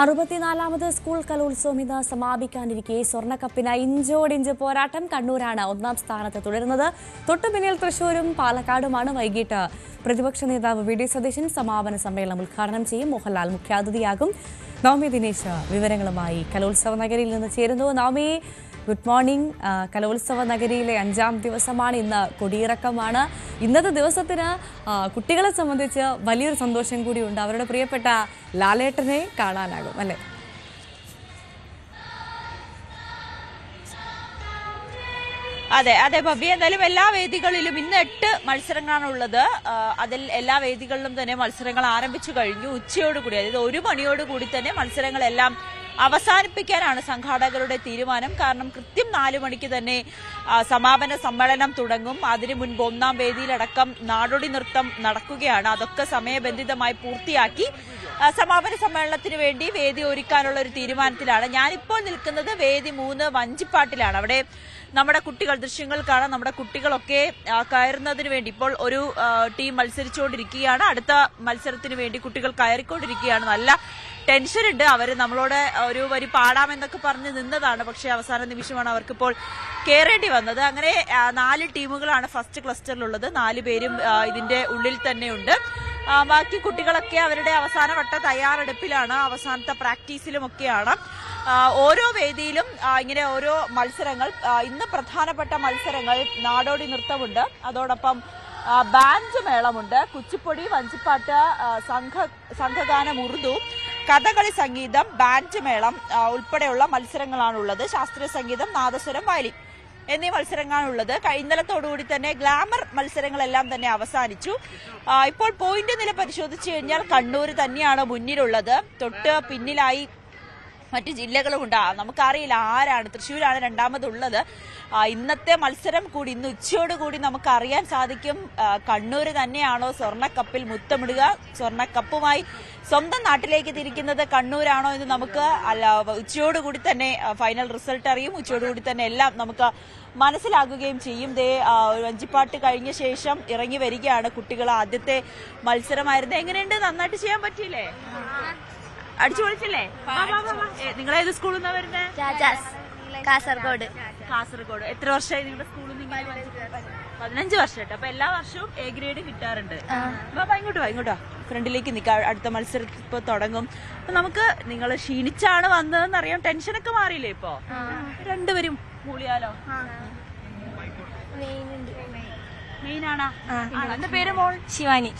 Speaker 1: അറുപത്തിനാലാമത് സ്കൂൾ കലോത്സവം ഇന്ന് സമാപിക്കാനിരിക്കെ സ്വർണ്ണക്കപ്പിന് ഇഞ്ചോടിഞ്ച് പോരാട്ടം. കണ്ണൂരാണ് 1ാം സ്ഥാനത്ത് തുടരുന്നത്. തൊട്ടുപിന്നിൽ തൃശൂരും പാലക്കാടുമാണ്. വൈകിട്ട് പ്രതിപക്ഷ നേതാവ് വി ഡി സതീശൻ സമാപന സമ്മേളനം ഉദ്ഘാടനം ചെയ്യും. മോഹൻലാൽ മുഖ്യാതിഥിയാകും. നവമി ദിനേശ് വിവരങ്ങളുമായി കലോത്സവ നഗരിയിൽ നിന്ന് ചേരുന്നു. Navami, good morning. കലോത്സവ നഗരിയിലെ 5ാം ദിവസമാണ് ഇന്ന്. കൊടിയിറക്കമാണ്. ഇന്നത്തെ ദിവസത്തിന് കുട്ടികളെ സംബന്ധിച്ച് വലിയൊരു സന്തോഷം കൂടിയുണ്ട്. അവരുടെ പ്രിയപ്പെട്ട ലാലേട്ടനെ കാണാനാകും അല്ലേ?
Speaker 10: അതെ ഭവ്യ, എന്തായാലും എല്ലാ വേദികളിലും ഇന്ന് 8 മത്സരങ്ങളാണുള്ളത്. അതിൽ എല്ലാ വേദികളിലും തന്നെ മത്സരങ്ങൾ ആരംഭിച്ചു കഴിഞ്ഞു. ഉച്ചയോടുകൂടി, അതായത് 1 മണിയോടുകൂടി തന്നെ മത്സരങ്ങളെല്ലാം അവസാനിപ്പിക്കാനാണ് സംഘാടകരുടെ തീരുമാനം. കാരണം കൃത്യം 4 മണിക്ക് തന്നെ സമാപന സമ്മേളനം തുടങ്ങും. അതിനു മുൻപ് 1-ാം വേദിയിലടക്കം നാടോടി നൃത്തം നടക്കുകയാണ്. അതൊക്കെ സമയബന്ധിതമായി പൂർത്തിയാക്കി സമാപന സമ്മേളനത്തിന് വേണ്ടി വേദി ഒരുക്കാനുള്ള ഒരു തീരുമാനത്തിലാണ്. ഞാനിപ്പോൾ നിൽക്കുന്നത് വേദി 3 വഞ്ചിപ്പാട്ടിലാണ്. അവിടെ നമ്മുടെ കുട്ടികൾ, ദൃശ്യങ്ങൾ കാണാം, നമ്മുടെ കുട്ടികളൊക്കെ കയറുന്നതിന് വേണ്ടി ഇപ്പോൾ ഒരു ടീം മത്സരിച്ചുകൊണ്ടിരിക്കുകയാണ്. അടുത്ത മത്സരത്തിന് വേണ്ടി കുട്ടികൾ കയറിക്കൊണ്ടിരിക്കുകയാണ്. നല്ല ടെൻഷനുണ്ട്. അവർ നമ്മളോട് ഒരു വരി പാടാമെന്നൊക്കെ പറഞ്ഞ് നിന്നതാണ്. പക്ഷേ അവസാന നിമിഷമാണ് അവർക്കിപ്പോൾ കയറേണ്ടി വന്നത്. അങ്ങനെ 4 ടീമുകളാണ് ഫസ്റ്റ് ക്ലസ്റ്ററിലുള്ളത്. 4 പേരും ഇതിന്റെ ഉള്ളിൽ തന്നെയുണ്ട്. ബാക്കി കുട്ടികളൊക്കെ അവരുടെ അവസാനവട്ട തയ്യാറെടുപ്പിലാണ്, അവസാനത്തെ പ്രാക്ടീസിലുമൊക്കെയാണ്. ഓരോ വേദിയിലും ഇങ്ങനെ ഓരോ മത്സരങ്ങൾ. ഇന്ന് പ്രധാനപ്പെട്ട മത്സരങ്ങൾ നാടോടി നൃത്തമുണ്ട്, അതോടൊപ്പം ബാൻഡ് മേളമുണ്ട്, കുച്ചിപ്പൊടി, വഞ്ചിപ്പാട്ട്, സംഘഗാനം, ഉറുദു, കഥകളി സംഗീതം, ബാൻഡ് മേളം ഉൾപ്പെടെയുള്ള മത്സരങ്ങളാണുള്ളത്. ശാസ്ത്രീയ സംഗീതം, നാദസ്വരം, വയലിൻ എന്നീ മത്സരങ്ങളാണുള്ളത്. ഇന്നലത്തോടുകൂടി തന്നെ ഗ്ലാമർ മത്സരങ്ങളെല്ലാം തന്നെ അവസാനിച്ചു. ഇപ്പോൾ പോയിന്റ് നില പരിശോധിച്ചു കഴിഞ്ഞാൽ കണ്ണൂർ തന്നെയാണ് മുന്നിലുള്ളത്. തൊട്ട് പിന്നിലായി മറ്റു ജില്ലകളുമുണ്ട്. നമുക്കറിയില്ല ആരാണ്. തൃശ്ശൂരാണ് രണ്ടാമതുള്ളത്. ഇന്നത്തെ മത്സരം കൂടി ഇന്ന് ഉച്ചയോടുകൂടി നമുക്ക് അറിയാൻ സാധിക്കും കണ്ണൂർ തന്നെയാണോ സ്വർണ്ണക്കപ്പിൽ മുത്തമിടുക, സ്വർണ്ണക്കപ്പുമായി സ്വന്തം നാട്ടിലേക്ക് തിരിക്കുന്നത് കണ്ണൂരാണോ എന്ന് നമുക്ക് ഉച്ചയോടുകൂടി തന്നെ ഫൈനൽ റിസൾട്ട് അറിയും. ഉച്ചയോടുകൂടി തന്നെ എല്ലാം നമുക്ക് മനസ്സിലാകുകയും ചെയ്യും. വഞ്ചിപ്പാട്ട് കഴിഞ്ഞ ശേഷം ഇറങ്ങി വരികയാണ് കുട്ടികൾ. ആദ്യത്തെ മത്സരമായിരുന്നു. എങ്ങനെയുണ്ട്? നന്നായിട്ട് ചെയ്യാൻ പറ്റിയില്ലേ? അടിച്ചു പൊളിച്ചില്ലേ? നിങ്ങളേത് സ്കൂളിൽ നിന്നാ വരുന്നത്?
Speaker 11: കാസർഗോഡ്.
Speaker 10: എത്ര വർഷമായി നിങ്ങളുടെ സ്കൂളിൽ നിന്ന്? 15 വർഷമായിട്ട്. അപ്പൊ എല്ലാ വർഷവും എ ഗ്രേഡ് കിട്ടാറുണ്ട്. ഇങ്ങോട്ട് വാ, ഫ്രണ്ടിലേക്ക് നിൽക്കാം. അടുത്ത മത്സരത്തിൽ ഇപ്പൊ തുടങ്ങും. അപ്പൊ നമുക്ക് നിങ്ങൾ ക്ഷീണിച്ചാണ് വന്നതെന്ന് അറിയാം. ടെൻഷനൊക്കെ മാറിയില്ലേ ഇപ്പൊ? രണ്ടുപേരും മൂളിയാലോ? മെയിനാണോ? എന്റെ പേര് മോൾ
Speaker 11: ശിവാനി.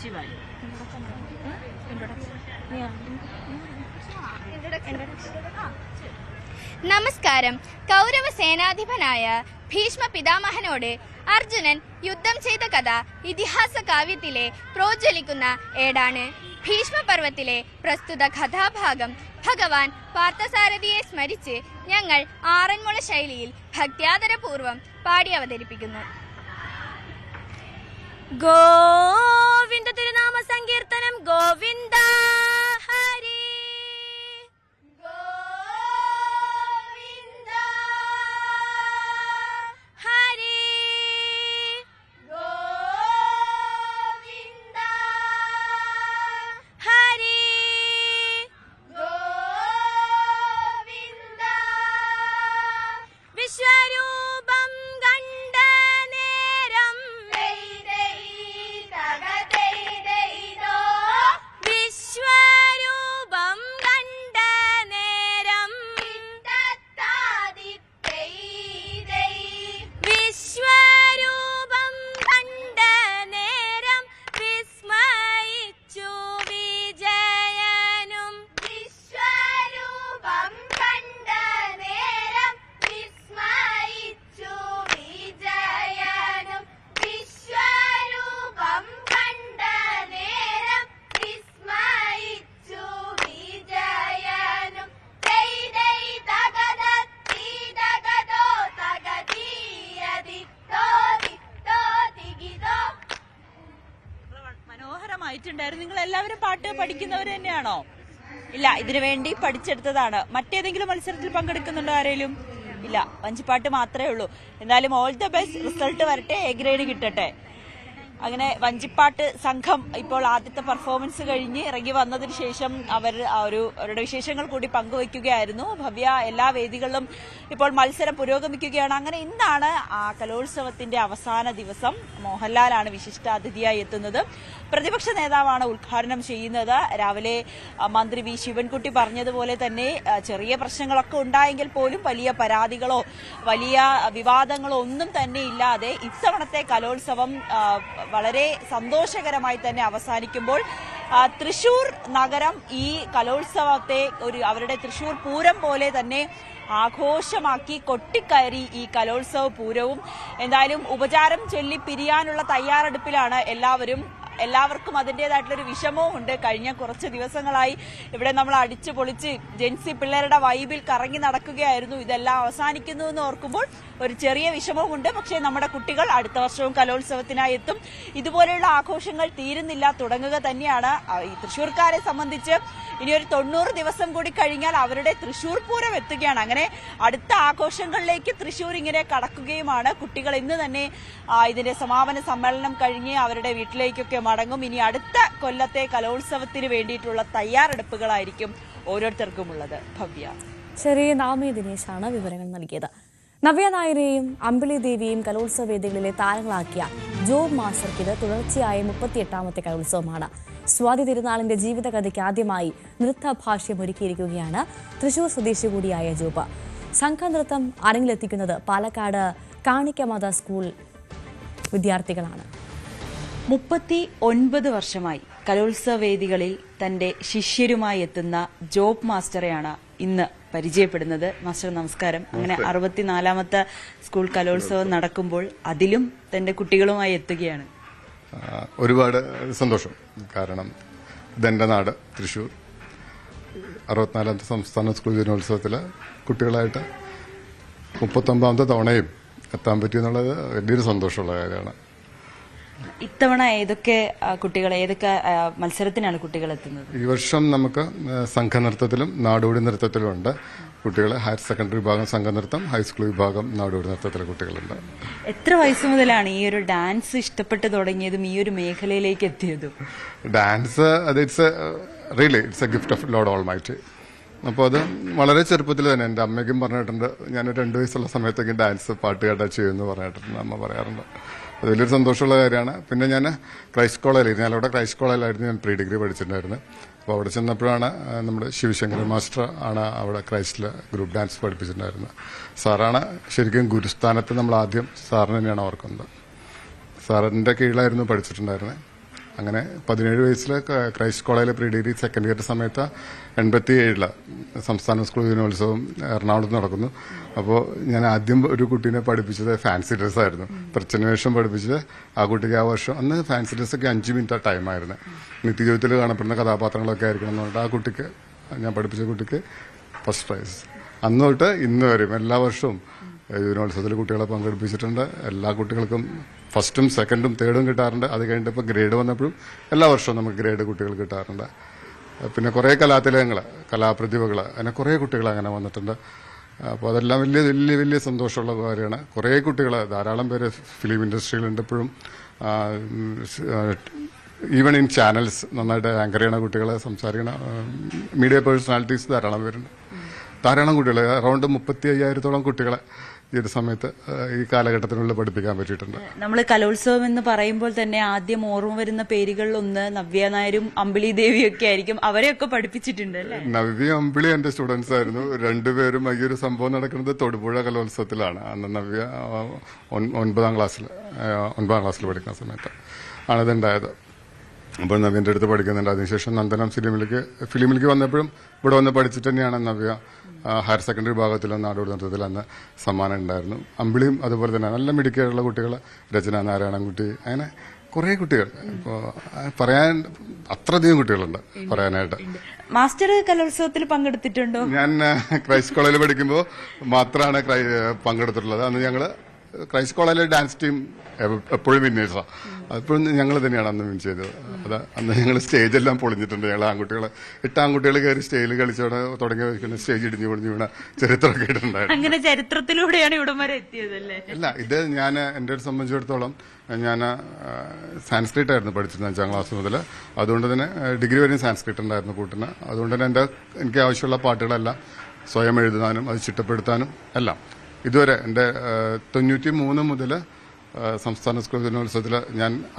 Speaker 11: നമസ്കാരം. കൗരവ സേനാധിപനായ ഭീഷ്മ പിതാമഹനോട് അർജുനൻ യുദ്ധം ചെയ്ത കഥ ഇതിഹാസ കാവ്യത്തിലെ പ്രോജ്വലിക്കുന്ന ഏടാണ്. ഭീഷ്മപർവത്തിലെ പ്രസ്തുത കഥാഭാഗം ഭഗവാൻ പാർത്ഥസാരഥിയെ സ്മരിച്ച് ഞങ്ങൾ ആറന്മുള ശൈലിയിൽ ഭക്ത്യാദരപൂർവം പാടി അവതരിപ്പിക്കുന്നു. ഗോവിന്ദ തിരുനാമ സങ്കീർത്തനം. ഗോവിന്ദ ഹരി
Speaker 10: നിങ്ങൾ എല്ലാവരും പാട്ട് പഠിക്കുന്നവർ തന്നെയാണോ? ഇല്ല, ഇതിനു വേണ്ടി പഠിച്ചെടുത്തതാണ്. മറ്റേതെങ്കിലും മത്സരത്തിൽ പങ്കെടുക്കുന്നുണ്ടോ ആരെങ്കിലും? ഇല്ല, വഞ്ചിപ്പാട്ട് മാത്രമേ ഉള്ളൂ. എന്തായാലും ഓൾ ദ ബെസ്റ്റ്. റിസൾട്ട് വരട്ടെ, എ ഗ്രേഡ് കിട്ടട്ടെ. അങ്ങനെ വഞ്ചിപ്പാട്ട് സംഘം ഇപ്പോൾ ആദ്യത്തെ പെർഫോമൻസ് കഴിഞ്ഞ് ഇറങ്ങി വന്നതിന് ശേഷം അവരുടെ വിശേഷങ്ങൾ കൂടി പങ്കുവയ്ക്കുകയായിരുന്നു. ഭവ്യ എല്ലാ വേദികളിലും ഇപ്പോൾ മത്സരം പുരോഗമിക്കുകയാണ്. അങ്ങനെ ഇന്നാണ് ആ കലോത്സവത്തിന്റെ അവസാന ദിവസം. മോഹൻലാലാണ് വിശിഷ്ടാതിഥിയായി എത്തുന്നത്. പ്രതിപക്ഷ നേതാവാണ് ഉദ്ഘാടനം ചെയ്യുന്നത്. രാവിലെ മന്ത്രി വി ശിവൻകുട്ടി പറഞ്ഞതുപോലെ തന്നെ ചെറിയ പ്രശ്നങ്ങളൊക്കെ ഉണ്ടായെങ്കിൽ പോലും വലിയ പരാതികളോ വലിയ വിവാദങ്ങളോ ഒന്നും തന്നെ ഇല്ലാതെ ഇത്തവണത്തെ കലോത്സവം വളരെ സന്തോഷകരമായി തന്നെ അവസാനിക്കുമ്പോൾ തൃശൂർ നഗരം ഈ കലോത്സവത്തെ അവരുടെ തൃശൂർ പൂരം പോലെ തന്നെ ആഘോഷമാക്കി കൊട്ടിക്കയറി ഈ കലോത്സവ പൂരവും. എന്തായാലും ഉപചാരം ചൊല്ലി പിരിയാനുള്ള തയ്യാറെടുപ്പിലാണ് എല്ലാവരും. എല്ലാവർക്കും അതിൻ്റെതായിട്ടുള്ളൊരു വിഷമവും ഉണ്ട്. കഴിഞ്ഞ കുറച്ച് ദിവസങ്ങളായി ഇവിടെ നമ്മൾ അടിച്ചു പൊളിച്ച് ജെൻസി പിള്ളേരുടെ വൈബിൽ കറങ്ങി നടക്കുകയായിരുന്നു. ഇതെല്ലാം അവസാനിക്കുന്നു എന്ന് ഓർക്കുമ്പോൾ ഒരു ചെറിയ വിഷമവുമുണ്ട്. പക്ഷേ നമ്മുടെ കുട്ടികൾ അടുത്ത വർഷവും കലോത്സവത്തിനായി എത്തും. ഇതുപോലെയുള്ള ആഘോഷങ്ങൾ തീരുന്നില്ല, തുടങ്ങുക തന്നെയാണ്. ഈ തൃശ്ശൂർക്കാരെ സംബന്ധിച്ച് ഇനിയൊരു 90 ദിവസം കൂടി കഴിഞ്ഞാൽ അവരുടെ തൃശ്ശൂർ പൂരം എത്തുകയാണ്. അങ്ങനെ അടുത്ത ആഘോഷങ്ങളിലേക്ക് തൃശ്ശൂർ ഇങ്ങനെ കടക്കുകയുമാണ്. കുട്ടികൾ ഇന്ന് തന്നെ ഇതിന്റെ സമാപന സമ്മേളനം കഴിഞ്ഞ് അവരുടെ വീട്ടിലേക്കൊക്കെ മടങ്ങും. ഇനി അടുത്ത കൊല്ലത്തെ കലോത്സവത്തിന് വേണ്ടിയിട്ടുള്ള തയ്യാറെടുപ്പുകളായിരിക്കും ഓരോരുത്തർക്കുമുള്ളത്. ഭവ്യ.
Speaker 1: ശരി, നാമി ദിനേശാണ് വിവരങ്ങൾ നൽകിയത്. നവ്യ നായരെയും അമ്പിളി ദേവിയെയും കലോത്സവ വേദികളിലെ താരങ്ങളാക്കിയ ജോബ് മാസ്റ്റർക്ക് ഇത് തുടർച്ചയായ 38ാമത്തെ കലോത്സവമാണ്. സ്വാതി തിരുനാളിന്റെ ജീവിതകഥയ്ക്ക് ആദ്യമായി നൃത്തഭാഷ്യം ഒരുക്കിയിരിക്കുകയാണ് തൃശൂർ സ്വദേശി കൂടിയായ ജോബ്. സംഘനൃത്തം അരങ്ങിലെത്തിക്കുന്നത് പാലക്കാട് കാണിക്കമത സ്കൂൾ വിദ്യാർത്ഥികളാണ്.
Speaker 12: 39 വർഷമായി കലോത്സവ വേദികളിൽ തന്റെ ശിഷ്യരുമായി എത്തുന്ന ജോബ് മാസ്റ്ററെയാണ് ഇന്ന് പരിചയപ്പെടുന്നത്. മാസ്റ്റർ നമസ്കാരം. അങ്ങനെ 64ാമത്തെ സ്കൂൾ കലോത്സവം നടക്കുമ്പോൾ അതിലും തന്റെ കുട്ടികളുമായി എത്തുകയാണ്.
Speaker 13: ഒരുപാട് സന്തോഷം. കാരണം ഇതെന്റെ നാട് തൃശ്ശൂർ. 64ാമത്തെ സംസ്ഥാന സ്കൂൾ ദിനോത്സവത്തിൽ കുട്ടികളായിട്ട് 39ാമത്തെ തവണയും എത്താൻ പറ്റിയെന്നുള്ളത് വലിയൊരു സന്തോഷമുള്ള കാര്യമാണ്.
Speaker 12: ഇത്തവണ ഏതൊക്കെ മത്സരത്തിനാണ് കുട്ടികൾ എത്തുന്നത്?
Speaker 13: ഈ വർഷം നമുക്ക് സംഘനൃത്തത്തിലും നാടോടി നൃത്തത്തിലും ഉണ്ട് കുട്ടികൾ. ഹയർ സെക്കൻഡറി വിഭാഗം സംഘനൃത്തം, ഹൈസ്കൂൾ വിഭാഗം നാടോടി നൃത്തത്തിലെ കുട്ടികളുണ്ട്.
Speaker 12: എത്ര വയസ്സ് മുതലാണ് ഈ ഒരു ഡാൻസ് ഇഷ്ടപ്പെട്ട് തുടങ്ങിയതും ഈ ഒരു മേഖലയിലേക്ക് എത്തിയതും?
Speaker 13: ഡാൻസ് അത് it's A gift of Lord almighty. അപ്പോൾ അത് വളരെ ചെറുപ്പത്തിൽ തന്നെ എൻ്റെ അമ്മയ്ക്കും പറഞ്ഞിട്ടുണ്ട്. ഞാൻ 2 വയസ്സുള്ള സമയത്തേക്കും ഡാൻസ് പാട്ട് കേട്ടാ ചെയ്യുമെന്ന് പറഞ്ഞിട്ടുണ്ട്. അമ്മ പറയാറുണ്ട്. അത് വലിയൊരു സന്തോഷമുള്ള കാര്യമാണ്. പിന്നെ ഞാൻ ക്രൈസ്റ്റ് കോളേജിൽ, ഞാനവിടെ ക്രൈസ്റ്റ് കോളേജിലായിരുന്നു ഞാൻ പ്രീ ഡിഗ്രി പഠിച്ചിട്ടുണ്ടായിരുന്നത്. അപ്പോൾ അവിടെ ചെന്നപ്പോഴാണ് നമ്മുടെ ശിവശങ്കരൻ മാസ്റ്റർ ആണ് അവിടെ ക്രൈസ്റ്റിൽ ഗ്രൂപ്പ് ഡാൻസ് പഠിപ്പിച്ചിട്ടുണ്ടായിരുന്നത്. സാറാണ് ശരിക്കും ഗുരുസ്ഥാനത്ത് നമ്മൾ ആദ്യം സാറിന് തന്നെയാണ് ഓർക്കുന്നത്. സാറിൻ്റെ കീഴിലായിരുന്നു പഠിച്ചിട്ടുണ്ടായിരുന്നത്. അങ്ങനെ 17 വയസ്സിൽ ക്രൈസ്റ്റ് കോളേജിലെ പ്രീ ഡിഗ്രി സെക്കൻഡ് ഇയർ സമയത്ത് 87 സംസ്ഥാന സ്കൂൾ ദിനോത്സവം എറണാകുളത്ത് നടക്കുന്നു. അപ്പോൾ ഞാൻ ആദ്യം ഒരു കുട്ടീനെ പഠിപ്പിച്ചത് ഫാൻസി ഡ്രസ്സായിരുന്നു. പ്രച്ഛന്നവേഷം പഠിപ്പിച്ചത് ആ കുട്ടിക്ക് ആ വർഷം അന്ന് ഫാൻസി ഡ്രസ്സൊക്കെ 5 മിനിറ്റ് ടൈമായിരുന്നു. നിത്യജീവിതത്തിൽ കാണപ്പെടുന്ന കഥാപാത്രങ്ങളൊക്കെ ആയിരിക്കണം എന്ന് പറഞ്ഞിട്ട് ആ കുട്ടിക്ക്, ഞാൻ പഠിപ്പിച്ച കുട്ടിക്ക് ഫസ്റ്റ് പ്രൈസ്. അന്ന് തൊട്ട് ഇന്ന് വരും എല്ലാ വർഷവും ദിനോത്സവത്തിൽ കുട്ടികളെ പങ്കെടുപ്പിച്ചിട്ടുണ്ട്. എല്ലാ കുട്ടികൾക്കും ഫസ്റ്റും സെക്കൻഡും തേർഡും കിട്ടാറുണ്ട്. അത് കഴിഞ്ഞിട്ട് ഇപ്പോൾ ഗ്രേഡ് വന്നപ്പോഴും എല്ലാ വർഷവും നമുക്ക് ഗ്രേഡ് കുട്ടികൾ കിട്ടാറുണ്ട്. പിന്നെ കുറേ കലാതിലകങ്ങൾ, കലാപ്രതിഭകൾ, അങ്ങനെ കുറേ കുട്ടികൾ അങ്ങനെ വന്നിട്ടുണ്ട്. അപ്പോൾ അതെല്ലാം വലിയ വലിയ വലിയ സന്തോഷമുള്ള കാര്യമാണ്. കുറേ കുട്ടികൾ, ധാരാളം പേര് ഫിലിം ഇൻഡസ്ട്രിയിലുണ്ട് ഇപ്പോഴും. ഈവൻ ഇൻ ചാനൽസ് നന്നായിട്ട് ആങ്കർ ചെയ്യണ കുട്ടികളെ, സംസാരിക്കണ മീഡിയ പേഴ്സണാലിറ്റീസ് ധാരാളം പേരുണ്ട്. ധാരാളം കുട്ടികൾ, അറൗണ്ട് 35,000-ഓളം കുട്ടികളെ ഈ ഒരു സമയത്ത് ഈ കാലഘട്ടത്തിനുള്ളിൽ പഠിപ്പിക്കാൻ പറ്റിയിട്ടുണ്ട്.
Speaker 12: നമ്മൾ കലോത്സവം എന്ന് പറയുമ്പോൾ തന്നെ ആദ്യം ഓർമ്മ വരുന്ന പേരുകളിലൊന്ന് നവ്യ നായരും അമ്പിളി ദേവിയും ഒക്കെ ആയിരിക്കും. അവരെയൊക്കെ പഠിപ്പിച്ചിട്ടുണ്ട് അല്ലേ?
Speaker 13: നവ്യ, അമ്പിളി എന്റെ സ്റ്റുഡൻസ് ആയിരുന്നു. രണ്ടുപേരും ഈ ഒരു സംഭവം നടക്കുന്നത് തൊടുപുഴ കലോത്സവത്തിലാണ്. അന്ന് നവ്യ 9ാം ക്ലാസ്സിൽ പഠിക്കുന്ന സമയത്ത് ആണിതുണ്ടായത്. അപ്പോൾ നവ്യൻ്റെ അടുത്ത് പഠിക്കുന്നുണ്ട്. അതിനുശേഷം നന്ദനം ഫിലിമിലേക്ക് വന്നപ്പോഴും ഇവിടെ വന്ന് പഠിച്ചിട്ട് തന്നെയാണ് നവ്യ ഹയർ സെക്കൻഡറി വിഭാഗത്തിലും നാടോടി നൃത്തത്തിൽ അന്ന് സമ്മാനം ഉണ്ടായിരുന്നു. അമ്പിളിയും അതുപോലെ തന്നെ നല്ല മിടുക്കിയുള്ള കുട്ടികൾ, രചന, നാരായണൻകുട്ടി, അങ്ങനെ കുറേ കുട്ടികൾ. ഇപ്പോൾ പറയാൻ അത്രയധികം കുട്ടികളുണ്ട് പറയാനായിട്ട്.
Speaker 12: മാസ്റ്റർ കലോത്സവത്തിൽ പങ്കെടുത്തിട്ടുണ്ടോ?
Speaker 13: ഞാൻ ക്രൈസ്റ്റ് കോളേജിൽ പഠിക്കുമ്പോൾ മാത്രമാണ് പങ്കെടുത്തിട്ടുള്ളത്. അന്ന് ഞങ്ങൾ ക്രൈസ്റ്റ് കോളേജിലെ ഡാൻസ് ടീം എപ്പോഴും വിന്നേഴ്സാണ്. അപ്പോഴും ഞങ്ങൾ തന്നെയാണ് അന്ന് വിൻ ചെയ്തത്. അത് അന്ന് ഞങ്ങൾ സ്റ്റേജെല്ലാം പൊളിഞ്ഞിട്ടുണ്ട്. ഞങ്ങൾ എട്ട് ആൺകുട്ടികൾ കയറി സ്റ്റേജിൽ കളിച്ചോടെ തുടങ്ങി വെക്കുന്ന സ്റ്റേജ് ഇടിഞ്ഞു പൊളിഞ്ഞു വീണ ചരിത്രമൊക്കെ ഇട്ടുണ്ടായിരുന്നു.
Speaker 12: അങ്ങനെ ചരിത്രത്തിലൂടെയാണ് ഇവിടം വരെ എത്തിയതല്ലേ?
Speaker 13: അല്ല, ഇത് ഞാൻ എൻ്റെ സംബന്ധിച്ചിടത്തോളം ഞാൻ സാൻസ്ക്രിറ്റ് ആയിരുന്നു പഠിച്ചിരുന്നത് 5ാം ക്ലാസ് മുതൽ. അതുകൊണ്ട് തന്നെ ഡിഗ്രി വരെയും സാൻസ്ക്രിറ്റ് ഉണ്ടായിരുന്നു കൂട്ടിന്. അതുകൊണ്ട് തന്നെ എനിക്ക് ആവശ്യമുള്ള പാട്ടുകളെല്ലാം സ്വയം എഴുതാനും അത് ചിട്ടപ്പെടുത്താനും എല്ലാം ഇതുവരെ എൻ്റെ 93 മുതൽ സംസ്ഥാന സ്കൂൾ ദിനോത്സവത്തിൽ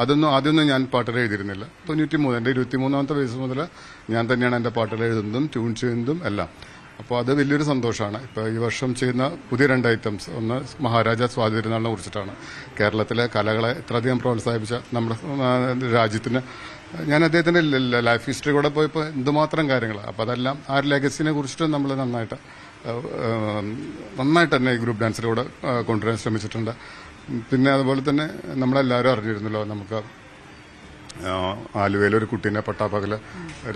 Speaker 13: ആദ്യമൊന്നും ഞാൻ പാട്ടുകൾ എഴുതിയിരുന്നില്ല. 93 എൻ്റെ 23ാമത്തെ വയസ്സ് മുതൽ ഞാൻ തന്നെയാണ് എൻ്റെ പാട്ടുകൾ എഴുതുന്നതും ട്യൂൺ ചെയ്യുന്നതും എല്ലാം. അപ്പോൾ അത് വലിയൊരു സന്തോഷമാണ്. ഇപ്പോൾ ഈ വർഷം ചെയ്യുന്ന പുതിയ 2 ഐറ്റംസ്, ഒന്ന് മഹാരാജ സ്വാതി തിരുനാളിനെ കുറിച്ചിട്ടാണ്. കേരളത്തിലെ കലകളെ ഇത്രയധികം പ്രോത്സാഹിപ്പിച്ച നമ്മുടെ രാജ്യത്തിന്, ഞാൻ അദ്ദേഹത്തിൻ്റെ ലൈഫ് ഹിസ്റ്ററി കൂടെ പോയപ്പോൾ എന്തുമാത്രം കാര്യങ്ങളാണ്. അപ്പോൾ അതെല്ലാം ആ ലെഗസിനെ കുറിച്ചിട്ട് നമ്മൾ നന്നായിട്ട് തന്നെ ഈ ഗ്രൂപ്പ് ഡാൻസിലൂടെ കൊണ്ടുവരാൻ ശ്രമിച്ചിട്ടുണ്ട്. പിന്നെ അതുപോലെ തന്നെ നമ്മളെല്ലാവരും അറിഞ്ഞിരുന്നല്ലോ, നമുക്ക് ആലുവയിലൊരു കുട്ടീനെ പട്ടാപ്പകല്